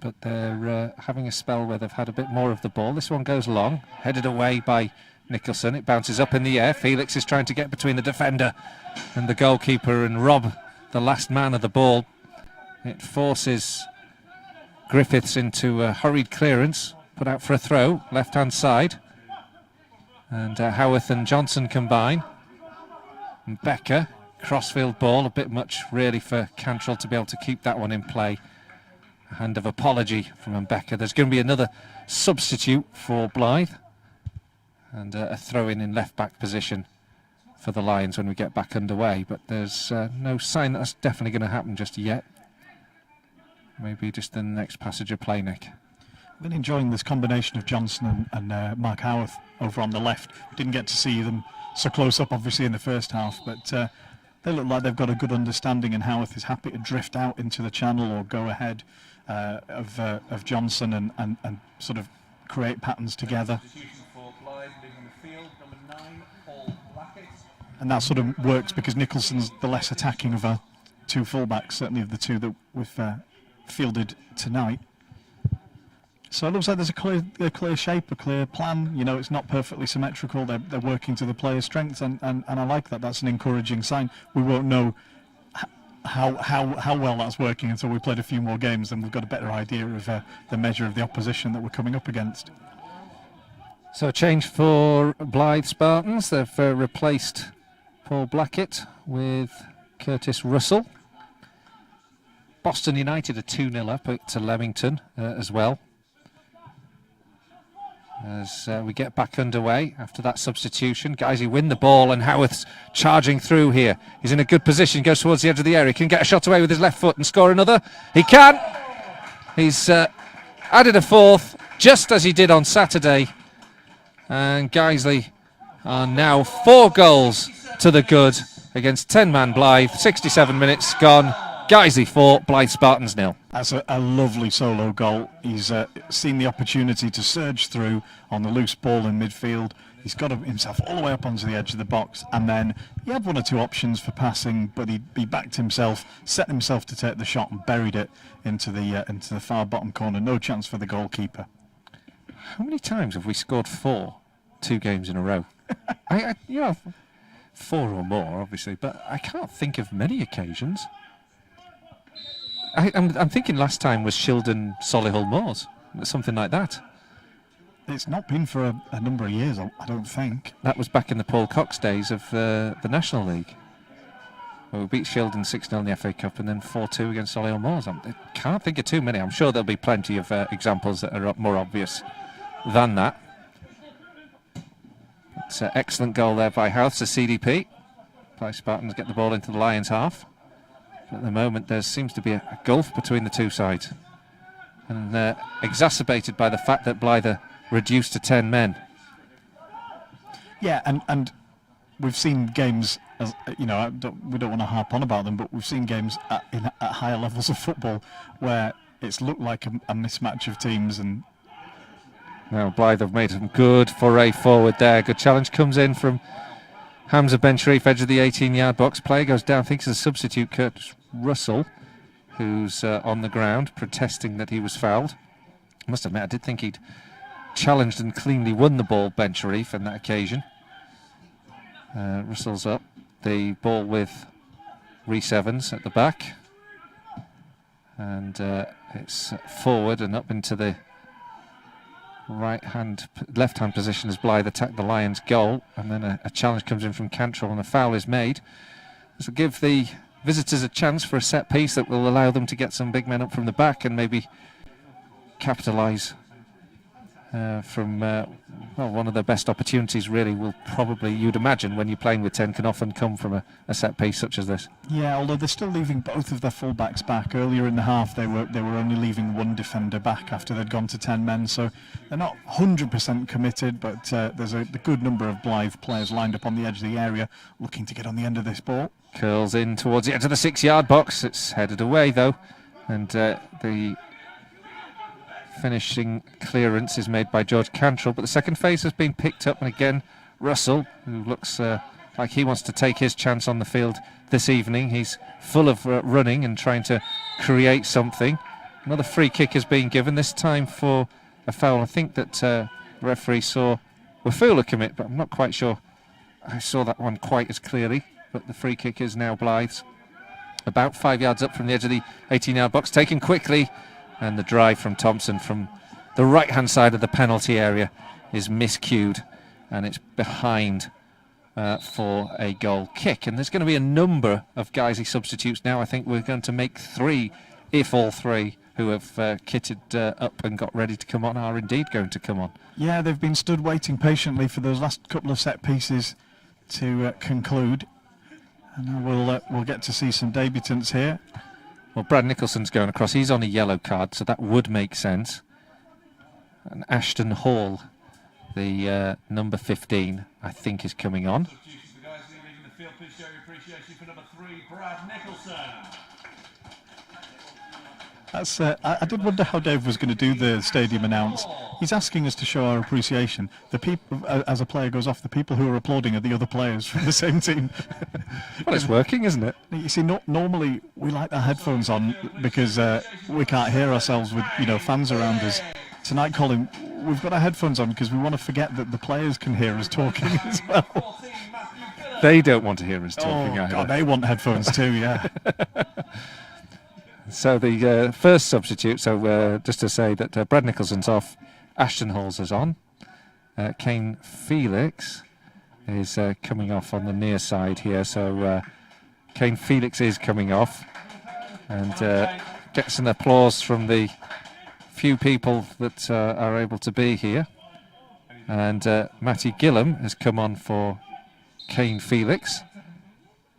but they're having a spell where they've had a bit more of the ball. This one goes long, headed away by Nicholson. It bounces up in the air. Felix is trying to get between the defender and the goalkeeper and rob the last man of the ball. It forces Griffiths into a hurried clearance, put out for a throw, left-hand side. And Howarth and Johnson combine. And Becker, crossfield ball, a bit much really for Cantrell to be able to keep that one in play. A hand of apology from Becker. There's going to be another substitute for Blyth. And a throw-in in left-back position for the Lions when we get back underway. But there's no sign that's definitely going to happen just yet. Maybe just in the next passage of play, Nick. I've been enjoying this combination of Johnson and Mark Howarth over on the left. Didn't get to see them so close up, obviously, in the first half, but they look like they've got a good understanding, and Howarth is happy to drift out into the channel or go ahead of Johnson and sort of create patterns together. And that sort of works because Nicholson's the less attacking of our two fullbacks, certainly of the two that we've fielded tonight. So it looks like there's a clear shape, a clear plan. You know, it's not perfectly symmetrical. They're working to the player's strengths, and I like that. That's an encouraging sign. We won't know how well that's working until we played a few more games, and we've got a better idea of the measure of the opposition that we're coming up against. So a change for Blyth Spartans. They've replaced Paul Blackett with Curtis Russell. Boston United are 2-0 up to Leamington as well. As we get back underway after that substitution, Guiseley win the ball, and Howarth's charging through here. He's in a good position, goes towards the edge of the area, can get a shot away with his left foot and score another. He can! He's added a fourth, just as he did on Saturday. And Guiseley are now 4 goals to the good against 10-man Blyth. 67 minutes gone. Guiseley 4, Blyth Spartans 0. That's a lovely solo goal. He's seen the opportunity to surge through on the loose ball in midfield. He's got himself all the way up onto the edge of the box, and then he had 1 or 2 options for passing, but he backed himself, set himself to take the shot, and buried it into the far bottom corner. No chance for the goalkeeper. How many times have we scored 4 2 games in a row? You know, 4 or more, obviously, but I can't think of many occasions. I'm thinking last time was Shildon Solihull Moors, something like that. It's not been for a number of years, I don't think. That was back in the Paul Cox days of the National League, where we beat Shildon 6-0 in the FA Cup and then 4-2 against Solihull Moors. I can't think of too many. I'm sure there'll be plenty of examples that are more obvious than that. It's an excellent goal there by House to CDP. Blyth Spartans get the ball into the Lions' half. At the moment, there seems to be a gulf between the two sides, and exacerbated by the fact that Blyth are reduced to 10 men. Yeah, and we've seen games, as you know, we don't want to harp on about them, but we've seen games at higher levels of football where it's looked like a mismatch of teams. And now Blyth have made some good foray forward there. Good challenge comes in from Hamza Ben Sharif, edge of the 18-yard box. Player goes down, thinks it's a substitute, Curtis Russell, who's on the ground protesting that he was fouled. I must admit, I did think he'd challenged and cleanly won the ball, Ben Sharif, on that occasion. Russell's up. The ball with Rhys Evans at the back. And it's forward and up into the left-hand position as Blyth attacked the Lions' goal, and then a challenge comes in from Cantrell and a foul is made. This will give the visitors a chance for a set piece that will allow them to get some big men up from the back and maybe capitalise from one of their best opportunities. Really, will probably, you'd imagine, when you're playing with 10, can often come from a set piece such as this. Yeah, although they're still leaving both of their full-backs back. Earlier in the half they were only leaving one defender back after they'd gone to 10 men, so they're not 100% committed, but there's a good number of Blyth players lined up on the edge of the area looking to get on the end of this ball. Curls in towards the edge of the 6-yard box. It's headed away though, and the finishing clearance is made by George Cantrell, but the second phase has been picked up, and again Russell, who looks like he wants to take his chance on the field this evening. He's full of running and trying to create something. Another free kick has been given, this time for a foul. I think that the referee saw Wafula commit, but I'm not quite sure I saw that one quite as clearly. But the free kick is now Blyth's, about 5 yards up from the edge of the 18-yard box, taken quickly. And the drive from Thompson from the right-hand side of the penalty area is miscued, and it's behind for a goal kick. And there's going to be a number of Guiseley substitutes now. I think we're going to make 3, if all 3 who have kitted up and got ready to come on are indeed going to come on. Yeah, they've been stood waiting patiently for those last couple of set pieces to conclude. And we'll get to see some debutants here. Well, Brad Nicholson's going across. He's on a yellow card, so that would make sense. And Ashton Hall, the number 15, I think is coming on. That's, I did wonder how Dave was going to do the stadium announce. He's asking us to show our appreciation. The people, as a player goes off, the people who are applauding are the other players from the same team. Well, it's working, isn't it? You see, normally we like our headphones on because we can't hear ourselves with fans around us. Tonight, Colin, we've got our headphones on because we want to forget that the players can hear us talking as well. They don't want to hear us talking either. God, they want headphones too, yeah. So the first substitute, just to say that Brad Nicholson's off, Ashton Halls is on. Kane Felix is coming off on the near side here, so Kane Felix is coming off and gets an applause from the few people that are able to be here. And Matty Gillam has come on for Kane Felix.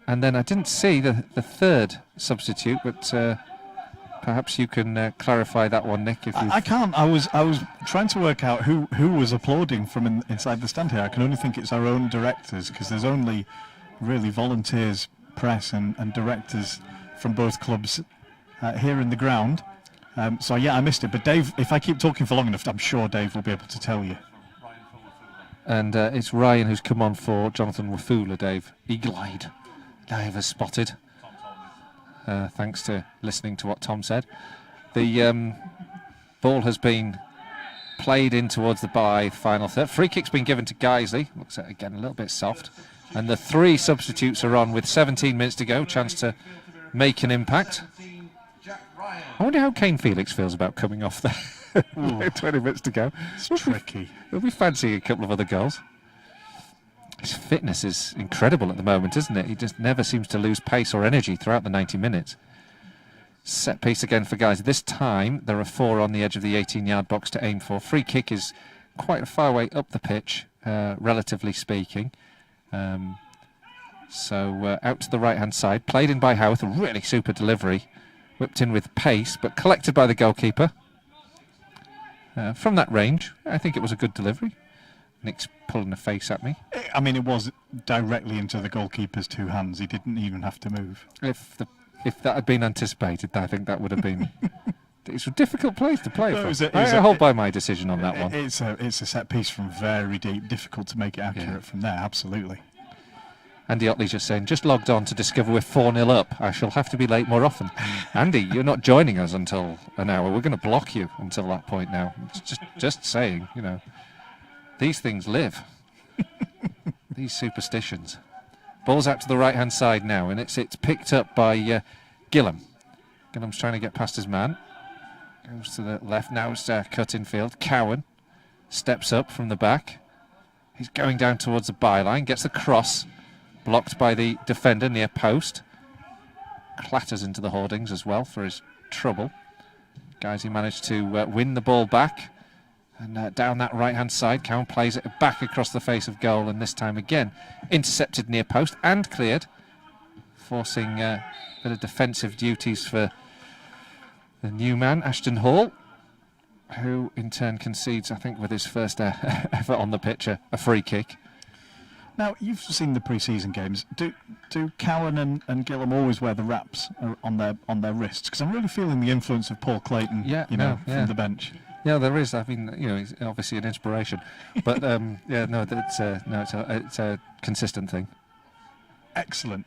And then I didn't see the third substitute, but perhaps you can clarify that one, Nick. If I can't. I was trying to work out who was applauding from inside the stand here. I can only think it's our own directors, because there's only really volunteers, press and directors from both clubs here in the ground. So yeah, I missed it. But Dave, if I keep talking for long enough, I'm sure Dave will be able to tell you. And it's Ryan who's come on for Jonathan Wafula, Dave. Eagle-eyed. Dave has spotted. Thanks to listening to what Tom said. The ball has been played in towards the Blyth final third. Free kick's been given to Guiseley. Looks like, again, a little bit soft. And the 3 substitutes are on with 17 minutes to go. Chance to make an impact. I wonder how Kane Felix feels about coming off there. 20 minutes to go. It's tricky. We'll be fancying a couple of other goals. His fitness is incredible at the moment, isn't it? He just never seems to lose pace or energy throughout the 90 minutes. Set piece again for Guiseley. This time there are 4 on the edge of the 18-yard box to aim for. Free kick is quite a far way up the pitch, relatively speaking. So out to the right-hand side. Played in by Howarth. A really super delivery. Whipped in with pace, but collected by the goalkeeper. From that range, I think it was a good delivery. Nick's pulling a face at me. I mean, it was directly into the goalkeeper's 2 hands. He didn't even have to move. If that had been anticipated, I think that would have been... It's a difficult place to play from. I hold by my decision on that one. It's a set piece from very deep. Difficult to make it accurate from there, absolutely. Andy Otley's just saying, just logged on to discover we're 4-0 up. I shall have to be late more often. Andy, you're not joining us until an hour. We're going to block you until that point now. It's just saying, these things live. These superstitions. Ball's out to the right-hand side now, and it's picked up by Gillam. Gillam's trying to get past his man. Goes to the left. Now it's cut in field. Cowan steps up from the back. He's going down towards the byline, gets the cross, blocked by the defender near post. Clatters into the hoardings as well for his trouble. Guiseley managed to win the ball back. And down that right-hand side, Cowan plays it back across the face of goal, and this time again intercepted near post and cleared, forcing a bit of defensive duties for the new man, Ashton Hall, who in turn concedes, I think, with his first effort on the pitch, a free kick. Now, you've seen the pre-season games. Do Cowan and Gillam always wear the wraps on their wrists? Because I'm really feeling the influence of Paul Clayton, from the bench. Yeah, there is. I mean, he's obviously an inspiration, but it's a consistent thing. Excellent.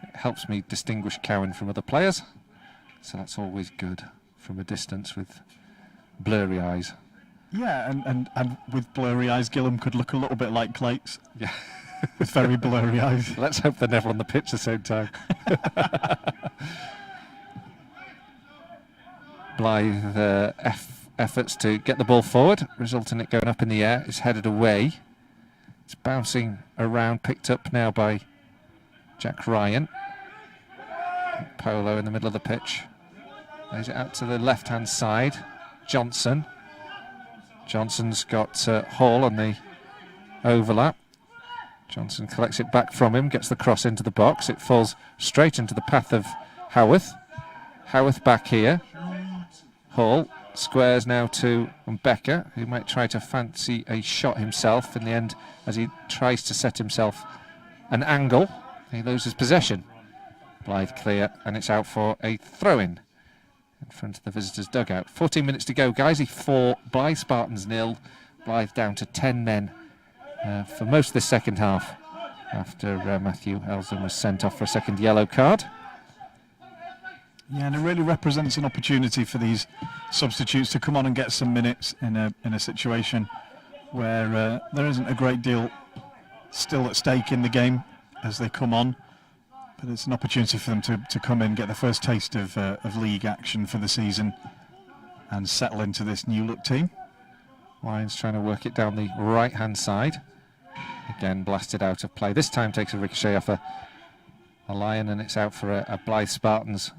It helps me distinguish Cowan from other players, so that's always good from a distance with blurry eyes. Yeah, and with blurry eyes, Gillam could look a little bit like Clates. Yeah, with very blurry eyes. Let's hope they're never on the pitch at the same time. Blyth efforts to get the ball forward, resulting in it going up in the air. It's headed away. It's bouncing around, picked up now by Jack Ryan. Polo in the middle of the pitch. Lays it out to the left-hand side. Johnson. Johnson's got Hall on the overlap. Johnson collects it back from him, gets the cross into the box. It falls straight into the path of Howarth. Howarth back here. Hall squares now to Becker, who might try to fancy a shot himself. In the end, as he tries to set himself an angle, he loses possession. Blyth clear, and it's out for a throw-in in front of the visitors' dugout. 14 minutes to go. Guiseley 4, Blyth Spartans 0. Blyth down to 10 men for most of the second half after Matthew Elson was sent off for a second yellow card. Yeah, and it really represents an opportunity for these substitutes to come on and get some minutes in a situation where there isn't a great deal still at stake in the game as they come on. But it's an opportunity for them to come in, get the first taste of league action for the season and settle into this new look team. Lions trying to work it down the right-hand side. Again, blasted out of play. This time takes a ricochet off a Lion, and it's out for a Blyth Spartans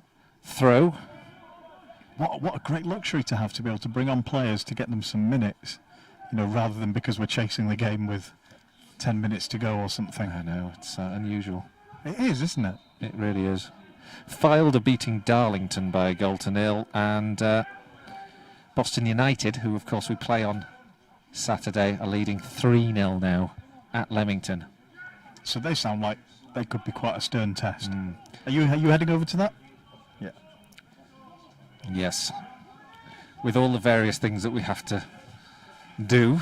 throw. What a great luxury to have, to be able to bring on players to get them some minutes, rather than because we're chasing the game with 10 minutes to go or something. I know, it's unusual. It is, isn't it? It really is. Filed are beating Darlington by a 1-0, and Boston United, who of course we play on Saturday, are leading 3-0 now at Leamington. So they sound like they could be quite a stern test. Are you heading over to that? Yeah. Yes. With all the various things that we have to do.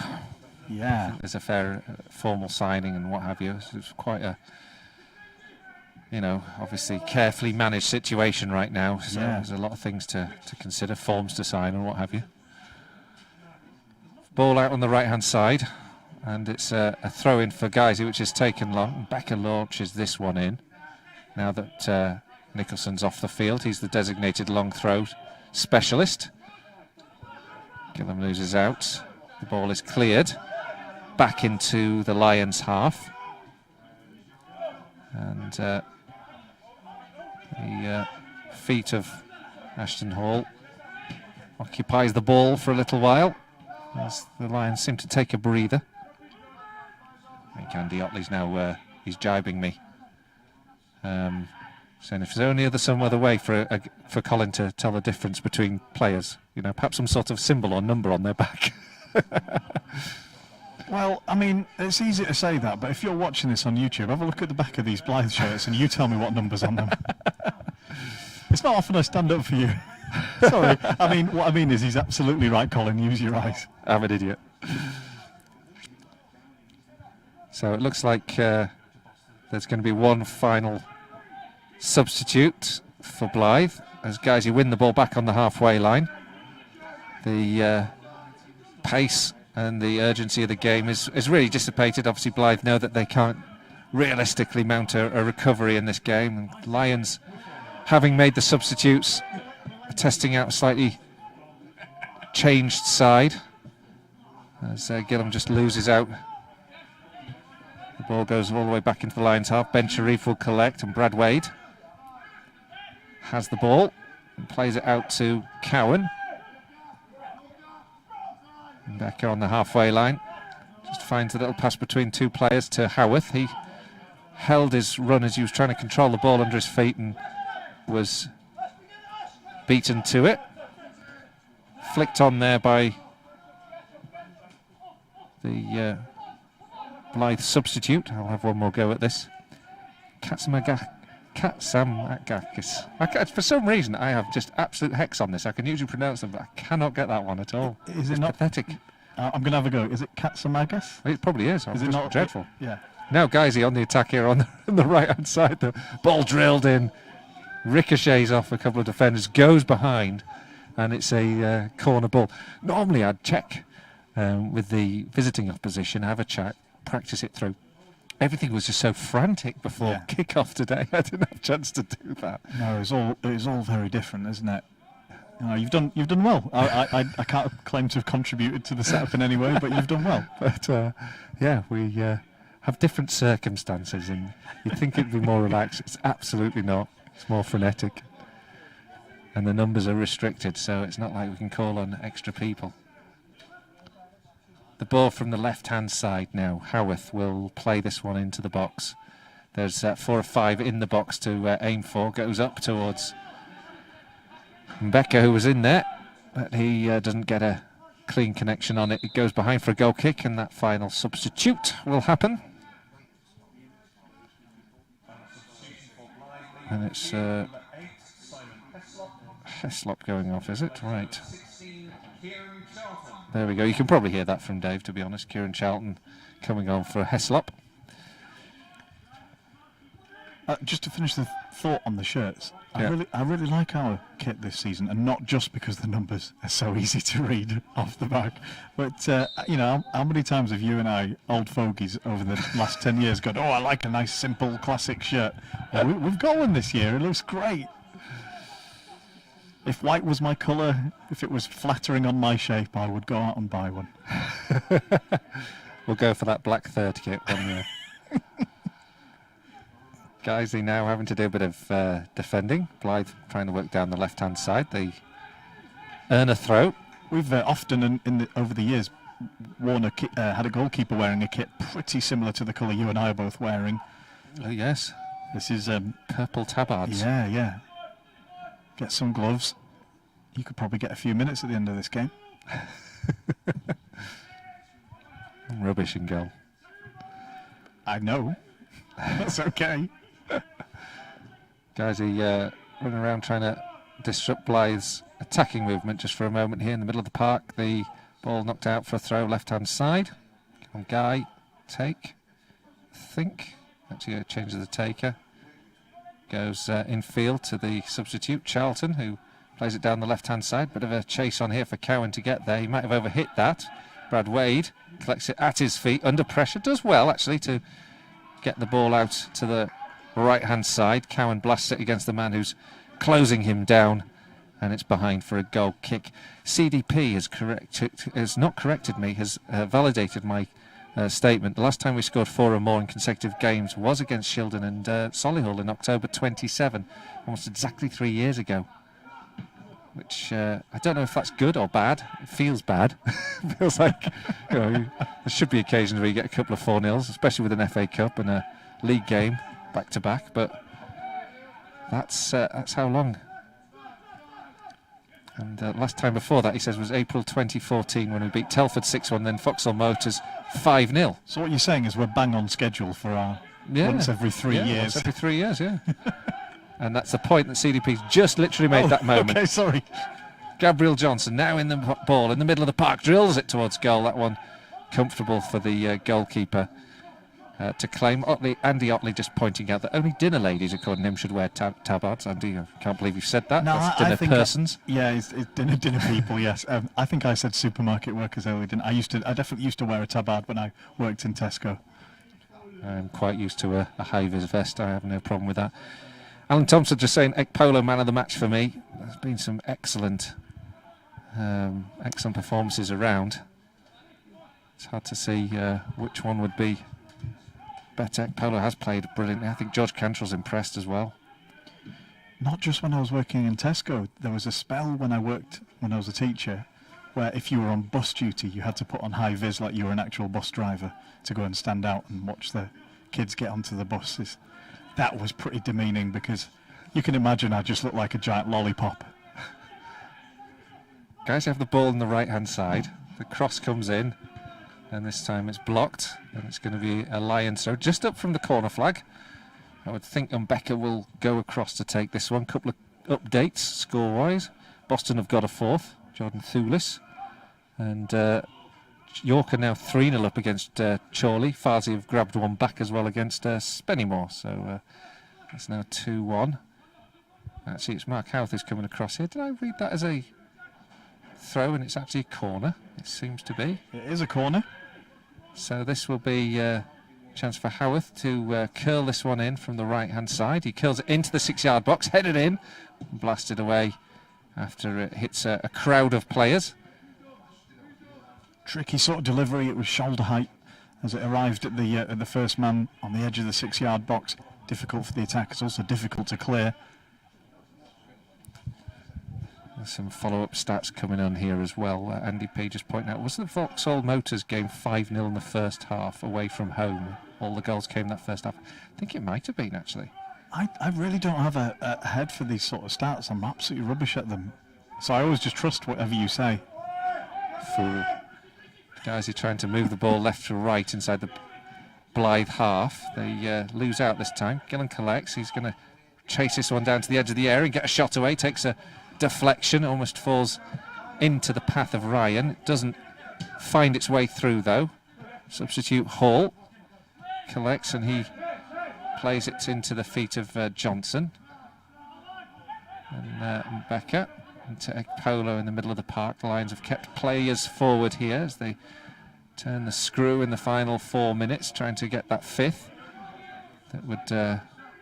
Yeah. There's a fair formal signing and what have you. So it's quite a, obviously carefully managed situation right now. So there's a lot of things to consider, forms to sign and what have you. Ball out on the right-hand side, and it's a throw-in for Guiseley, which is taken long. Becker launches this one in. Now that Nicholson's off the field, he's the designated long throw specialist. Gillam loses out. The ball is cleared back into the Lions' half. And the feet of Ashton Hall occupies the ball for a little while as the Lions seem to take a breather. I think Andy Otley's now he's jibing me, saying if there's some other way for Colin to tell the difference between players, perhaps some sort of symbol or number on their back. Well, I mean, it's easy to say that, but if you're watching this on YouTube, have a look at the back of these Blyth shirts and you tell me what number's on them. It's not often I stand up for you. Sorry. What I mean is he's absolutely right, Colin. Use your eyes. I'm an idiot. So it looks like there's going to be one final substitute for Blyth as Guiseley win the ball back on the halfway line. The pace and the urgency of the game is really dissipated. Obviously, Blyth know that they can't realistically mount a recovery in this game. And Lions, having made the substitutes, are testing out a slightly changed side. as Gillam just loses out. The ball goes all the way back into the Lions half. Ben Sharif will collect, and Brad Wade has the ball and plays it out to Cowan. And back on the halfway line. Just finds a little pass between two players to Howarth. He held his run as he was trying to control the ball under his feet and was beaten to it. Flicked on there by the Blyth substitute. I'll have one more go at this. Katsamagakis. For some reason, I have just absolute hex on this. I can usually pronounce them, but I cannot get that one at all. Is it not pathetic? I'm going to have a go. Is it Katsamagas? It probably is. Is it not dreadful? Yeah. Now Guiseley on the attack here on the right-hand side. The ball drilled in, ricochets off a couple of defenders, goes behind, and it's a corner ball. Normally I'd check with the visiting opposition, have a chat, practice it through. Everything was just so frantic before kick-off today. I didn't have a chance to do that. No, it was all very different, isn't it? You've done well. I can't claim to have contributed to the setup in any way, but you've done well. But we have different circumstances, and you'd think it'd be more relaxed. It's absolutely not. It's more frenetic, and the numbers are restricted, so it's not like we can call on extra people. The ball from the left-hand side now. Howarth will play this one into the box. There's 4 or 5 in the box to aim for. Goes up towards Mbeka, who was in there, but he doesn't get a clean connection on it. It goes behind for a goal kick, and that final substitute will happen. And it's Heslop going off, is it? Right. There we go. You can probably hear that from Dave, to be honest. Kieran Charlton coming on for Heslop. Just to finish the thought on the shirts, I really like our kit this season, and not just because the numbers are so easy to read off the back, but how many times have you and I, old fogies over the last 10 years, gone, I like a nice simple classic shirt. Well, we've got one this year. It looks great. If white was my colour, if it was flattering on my shape, I would go out and buy one. We'll go for that black third kit one year. Guiseley now having to do a bit of defending. Blyth trying to work down the left-hand side. They earn a throw. We've often over the years worn had a goalkeeper wearing a kit pretty similar to the colour you and I are both wearing. Oh yes. This is purple tabards. Yeah. Get some gloves. You could probably get a few minutes at the end of this game. Rubbish in goal. I know. That's okay. Guiseley running around trying to disrupt Blyth's attacking movement just for a moment here in the middle of the park. The ball knocked out for a throw left-hand side. Come on, Guy. Take. I think. Actually, changes the taker. Goes infield to the substitute, Charlton, who plays it down the left-hand side. Bit of a chase on here for Cowan to get there. He might have overhit that. Brad Wade collects it at his feet, under pressure. Does well, actually, to get the ball out to the right-hand side. Cowan blasts it against the man who's closing him down, and it's behind for a goal kick. CDP has not corrected me, has validated my statement. The last time we scored 4 or more in consecutive games was against Shildon and Solihull in October 27, almost exactly 3 years ago. Which I don't know if that's good or bad. It feels bad. It feels like there should be occasions where you get a couple of 4-0s, especially with an FA Cup and a league game back to back. But that's how long. And last time before that, he says, was April 2014 when we beat Telford 6-1, then Vauxhall Motors 5-0. So what you're saying is we're bang on schedule for our once every 3 years. Once every 3 years, yeah. And that's the point that CDP's just literally made that moment. Okay, sorry. Gabriel Johnson now in the ball in the middle of the park, drills it towards goal. That one comfortable for the goalkeeper to claim. Andy Otley just pointing out that only dinner ladies, according to him, should wear tabards. Andy, I can't believe you've said that. No, that's dinner persons. It's dinner people, yes. I think I said supermarket workers earlier, didn't I? I definitely used to wear a tabard when I worked in Tesco. I'm quite used to a high-vis vest. I have no problem with that. Alan Thompson just saying, Ekpolo man of the match for me. There's been some excellent performances around. It's hard to see which one would be better. Polo has played brilliantly. I think George Cantrell's impressed as well. Not just when I was working in Tesco. There was a spell when I was a teacher, where if you were on bus duty, you had to put on high vis like you were an actual bus driver to go and stand out and watch the kids get onto the buses. That was pretty demeaning because you can imagine I just looked like a giant lollipop. Guys have the ball on the right-hand side. The cross comes in, and this time it's blocked, and it's going to be a Lions throw just up from the corner flag. I would think Mbeka will go across to take this one. Couple of updates score-wise. Boston have got a fourth, Jordan Thulis, and York are now 3-0 up against Chorley. Farsi have grabbed one back as well against Spennymoor, so it's now 2-1. Actually, it's Mark Houth who's coming across here. Did I read that as a throw, and it's actually a corner? It seems to be. It is a corner. So this will be a chance for Howarth to curl this one in from the right-hand side. He curls it into the 6-yard box, headed in, blasted away after it hits a crowd of players. Tricky sort of delivery. It was shoulder height as it arrived at the first man on the edge of the 6-yard box. Difficult for the attackers, also difficult to clear. There's some follow-up stats coming on here as well. Andy P just pointing out, was the Vauxhall Motors game 5-0 in the first half away from home? All the goals came that first half. I think it might have been, actually. I really don't have a head for these sort of stats. I'm absolutely rubbish at them. So I always just trust whatever you say. Fool. Guys are trying to move the ball left to right inside the Blyth half. They lose out this time. Gillen collects. He's going to chase this one down to the edge of the area and get a shot away. Takes a deflection, almost falls into the path of Ryan. It doesn't find its way through though. Substitute Hall collects and he plays it into the feet of Johnson. And Mbeka into Ekpolo in the middle of the park. The Lions have kept players forward here as they turn the screw in the final 4 minutes, trying to get that fifth. That would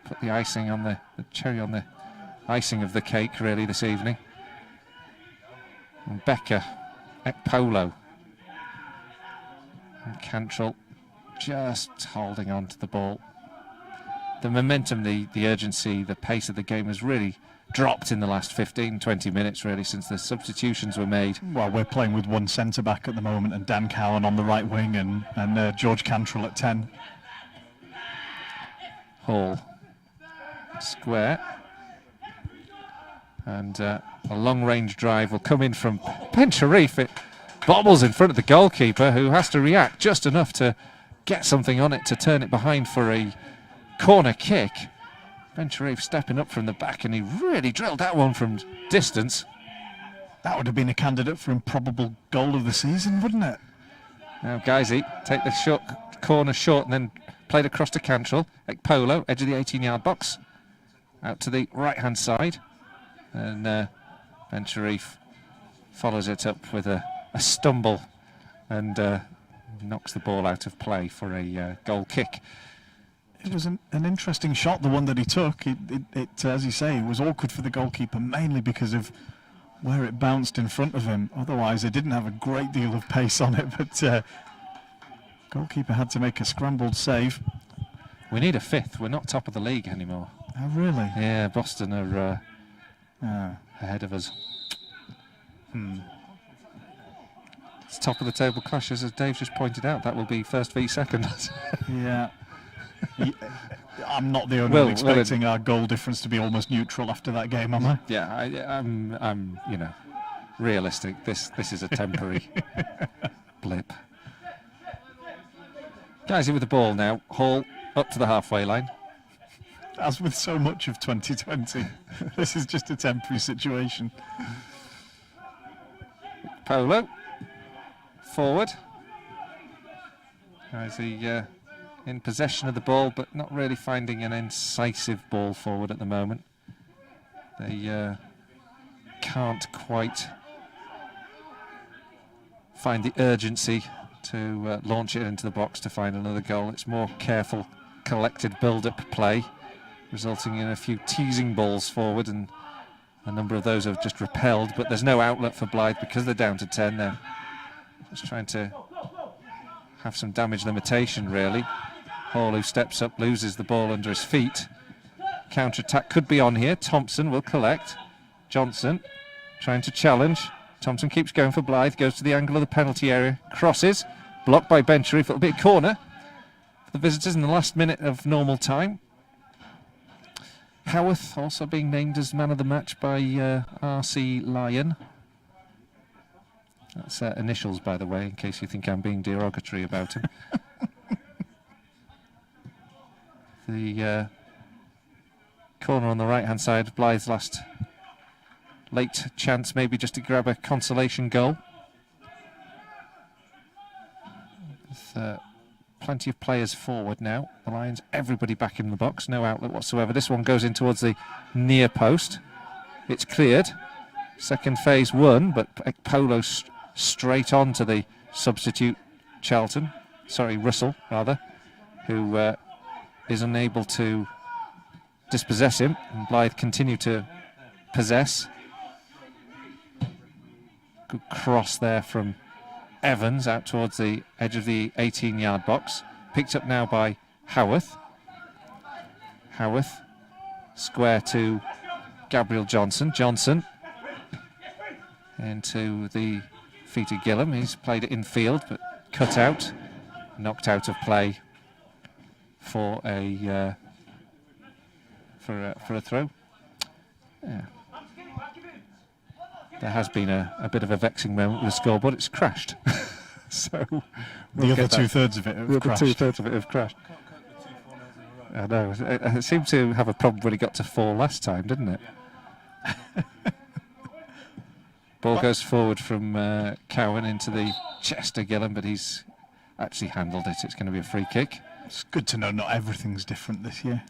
put the icing on the cherry on the icing of the cake really this evening. And Mbeka, Ekpolo, and Cantrell just holding on to the ball. The momentum, the urgency, the pace of the game has really dropped in the last 15-20 minutes really since the substitutions were made. Well, we're playing with one centre-back at the moment and Dan Cowan on the right wing and George Cantrell at 10. Hall, square, and a long-range drive will come in from Ben Sharif. It bobbles in front of the goalkeeper who has to react just enough to get something on it to turn it behind for a corner kick. Ben Sharif stepping up from the back and he really drilled that one from distance. That would have been a candidate for improbable goal of the season, wouldn't it? Now Guiseley take the corner short and then played across to Cantrell. Ekpolo, edge of the 18-yard box, out to the right-hand side. And Ben Sharif follows it up with a stumble and knocks the ball out of play for a goal kick. It was an interesting shot, the one that he took. It as you say, it was awkward for the goalkeeper, mainly because of where it bounced in front of him. Otherwise, it didn't have a great deal of pace on it, but goalkeeper had to make a scrambled save. We need a fifth. We're not top of the league anymore. Oh, really? Yeah, Boston are ahead of us. It's top of the table clashes, as Dave just pointed out. That will be first v second. Yeah. I'm not the only one expecting our goal difference to be almost neutral after that game, am I? Yeah, I'm realistic. This is a temporary blip. Guys, with the ball now. Hall up to the halfway line. As with so much of 2020, this is just a temporary situation. Polo forward. Guys, in possession of the ball, but not really finding an incisive ball forward at the moment. They can't quite find the urgency to launch it into the box to find another goal. It's more careful, collected build-up play, resulting in a few teasing balls forward, and a number of those have just repelled, but there's no outlet for Blyth because they're down to 10 now. Just trying to have some damage limitation, really. Hall, who steps up, loses the ball under his feet. Counter-attack could be on here. Thompson will collect. Johnson trying to challenge. Thompson keeps going for Blyth, goes to the angle of the penalty area, crosses, blocked by Bencherif. It'll be a corner for the visitors in the last minute of normal time. Howarth also being named as man of the match by RC Lyon. That's initials, by the way, in case you think I'm being derogatory about him. The corner on the right-hand side, Blythe's last late chance, maybe just to grab a consolation goal. With plenty of players forward now. The Lions, everybody back in the box, no outlet whatsoever. This one goes in towards the near post. It's cleared. Second phase won, but Polo straight on to the substitute Russell, who is unable to dispossess him, and Blyth continue to possess. Good cross there from Evans out towards the edge of the 18-yard box. Picked up now by Howarth. Howarth, square to Gabriel Johnson. Johnson into the feet of Gillam. He's played it infield, but cut out, knocked out of play for a throw. Yeah. There has been a bit of a vexing moment with the scoreboard. It's crashed. So the other two-thirds of it have crashed. Two-thirds of it have crashed. I know. It seemed to have a problem when he got to 4 last time, didn't it? Ball goes forward from Cowan into the chest of Gillam, but he's actually handled it. It's going to be a free kick. It's good to know not everything's different this year.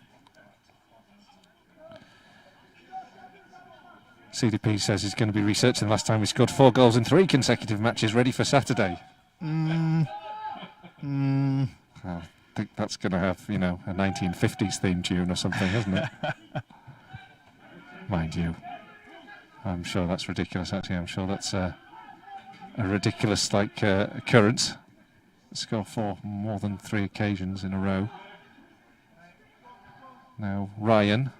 CDP says he's going to be researching the last time we scored 4 goals in 3 consecutive matches, ready for Saturday. I think that's going to have, a 1950s theme tune or something, isn't it? Mind you. I'm sure that's ridiculous, actually. I'm sure that's a ridiculous occurrence. Score 4 more than 3 occasions in a row. Now Ryan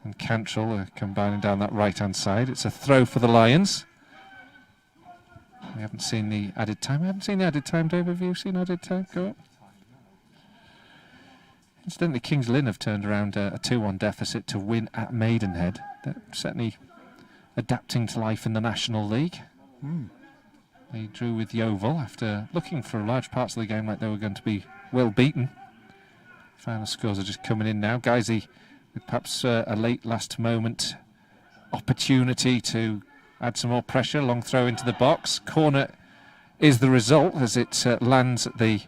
and Cantrell are combining down that right-hand side. It's a throw for the Lions. We haven't seen the added time. I haven't seen the added time, Dave. Have you seen added time? Go up. Incidentally, Kings Lynn have turned around a 2-1 deficit to win at Maidenhead. They're certainly adapting to life in the National League. They drew with Yeovil after looking for large parts of the game like they were going to be well beaten. Final scores are just coming in now. Guiseley with perhaps a late last moment opportunity to add some more pressure. Long throw into the box. Corner is the result as it lands at the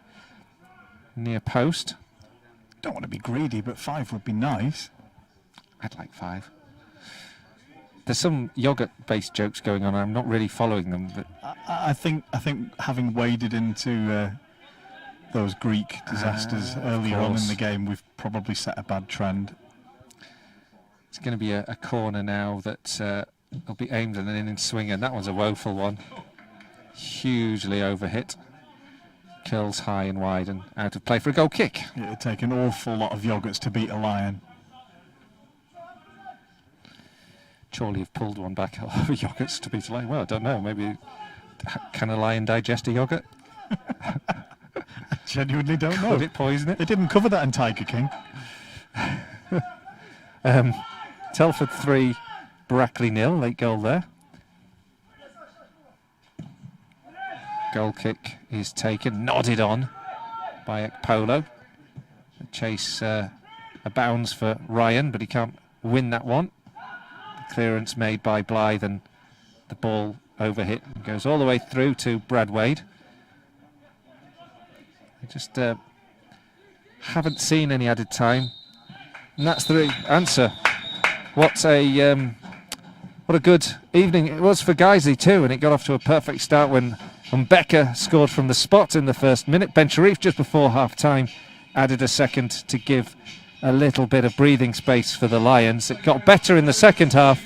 near post. Don't want to be greedy, but 5 would be nice. I'd like 5. There's some yogurt-based jokes going on. I'm not really following them. But I think having waded into those Greek disasters earlier on in the game, we've probably set a bad trend. It's going to be a corner now that will be aimed at an in swing, and that one's a woeful one. Hugely overhit. Curls high and wide and out of play for a goal kick. It would take an awful lot of yogurts to beat a Lion. Surely have pulled one back over yogurts to beat a Lion. Well, I don't know. Maybe can a Lion digest a yogurt? I genuinely don't know. Could it poison it? They didn't cover that in Tiger King. Telford 3, Brackley 0. Late goal there. Goal kick is taken, nodded on by Ekpolo. The chase abounds for Ryan, but he can't win that one. The clearance made by Blyth and the ball overhit and goes all the way through to Brad Wade. I just haven't seen any added time. And that's the answer. What a good evening it was for Guiseley too, and it got off to a perfect start when Becker scored from the spot in the first minute. Bencherif just before half-time added a second to give a little bit of breathing space for the Lions. It got better in the second half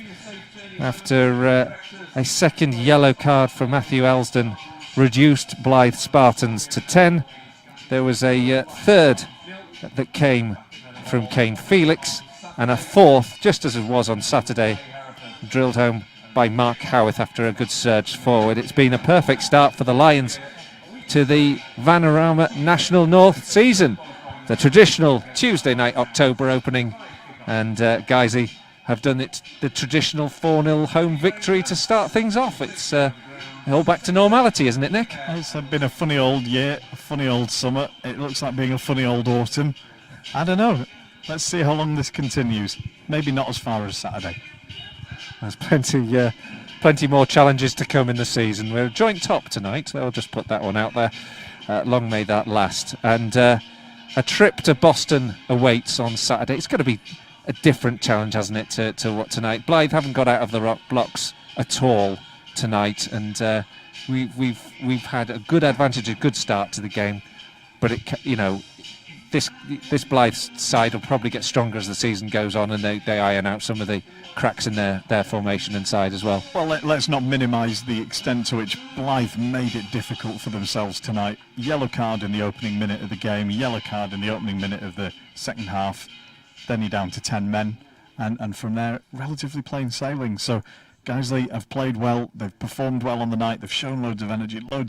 after a second yellow card for Matthew Elsdon reduced Blyth Spartans to 10. There was a third that came from Kane Felix, and a fourth, just as it was on Saturday, drilled home by Mark Howarth after a good surge forward. It's been a perfect start for the Lions to the Vanarama National North season, the traditional Tuesday night October opening, and Guiseley have done it the traditional 4-0 home victory to start things off. It's all back to normality, isn't it, Nick? It's been a funny old year, a funny old summer. It looks like being a funny old autumn. I don't know. Let's see how long this continues. Maybe not as far as Saturday. There's plenty more challenges to come in the season. We're joint top tonight. I'll just put that one out there. Long may that last. And a trip to Boston awaits on Saturday. It's going to be a different challenge, hasn't it, to what tonight? Blyth haven't got out of the rock blocks at all tonight, and we've had a good advantage, a good start to the game, but this Blyth side will probably get stronger as the season goes on, and they iron out some of the cracks in their formation inside as well. Well, let's not minimise the extent to which Blyth made it difficult for themselves tonight. Yellow card in the opening minute of the game, yellow card in the opening minute of the second half, then you're down to 10 men, and from there, relatively plain sailing. So Guiseley have played well, they've performed well on the night, they've shown loads of energy, loads of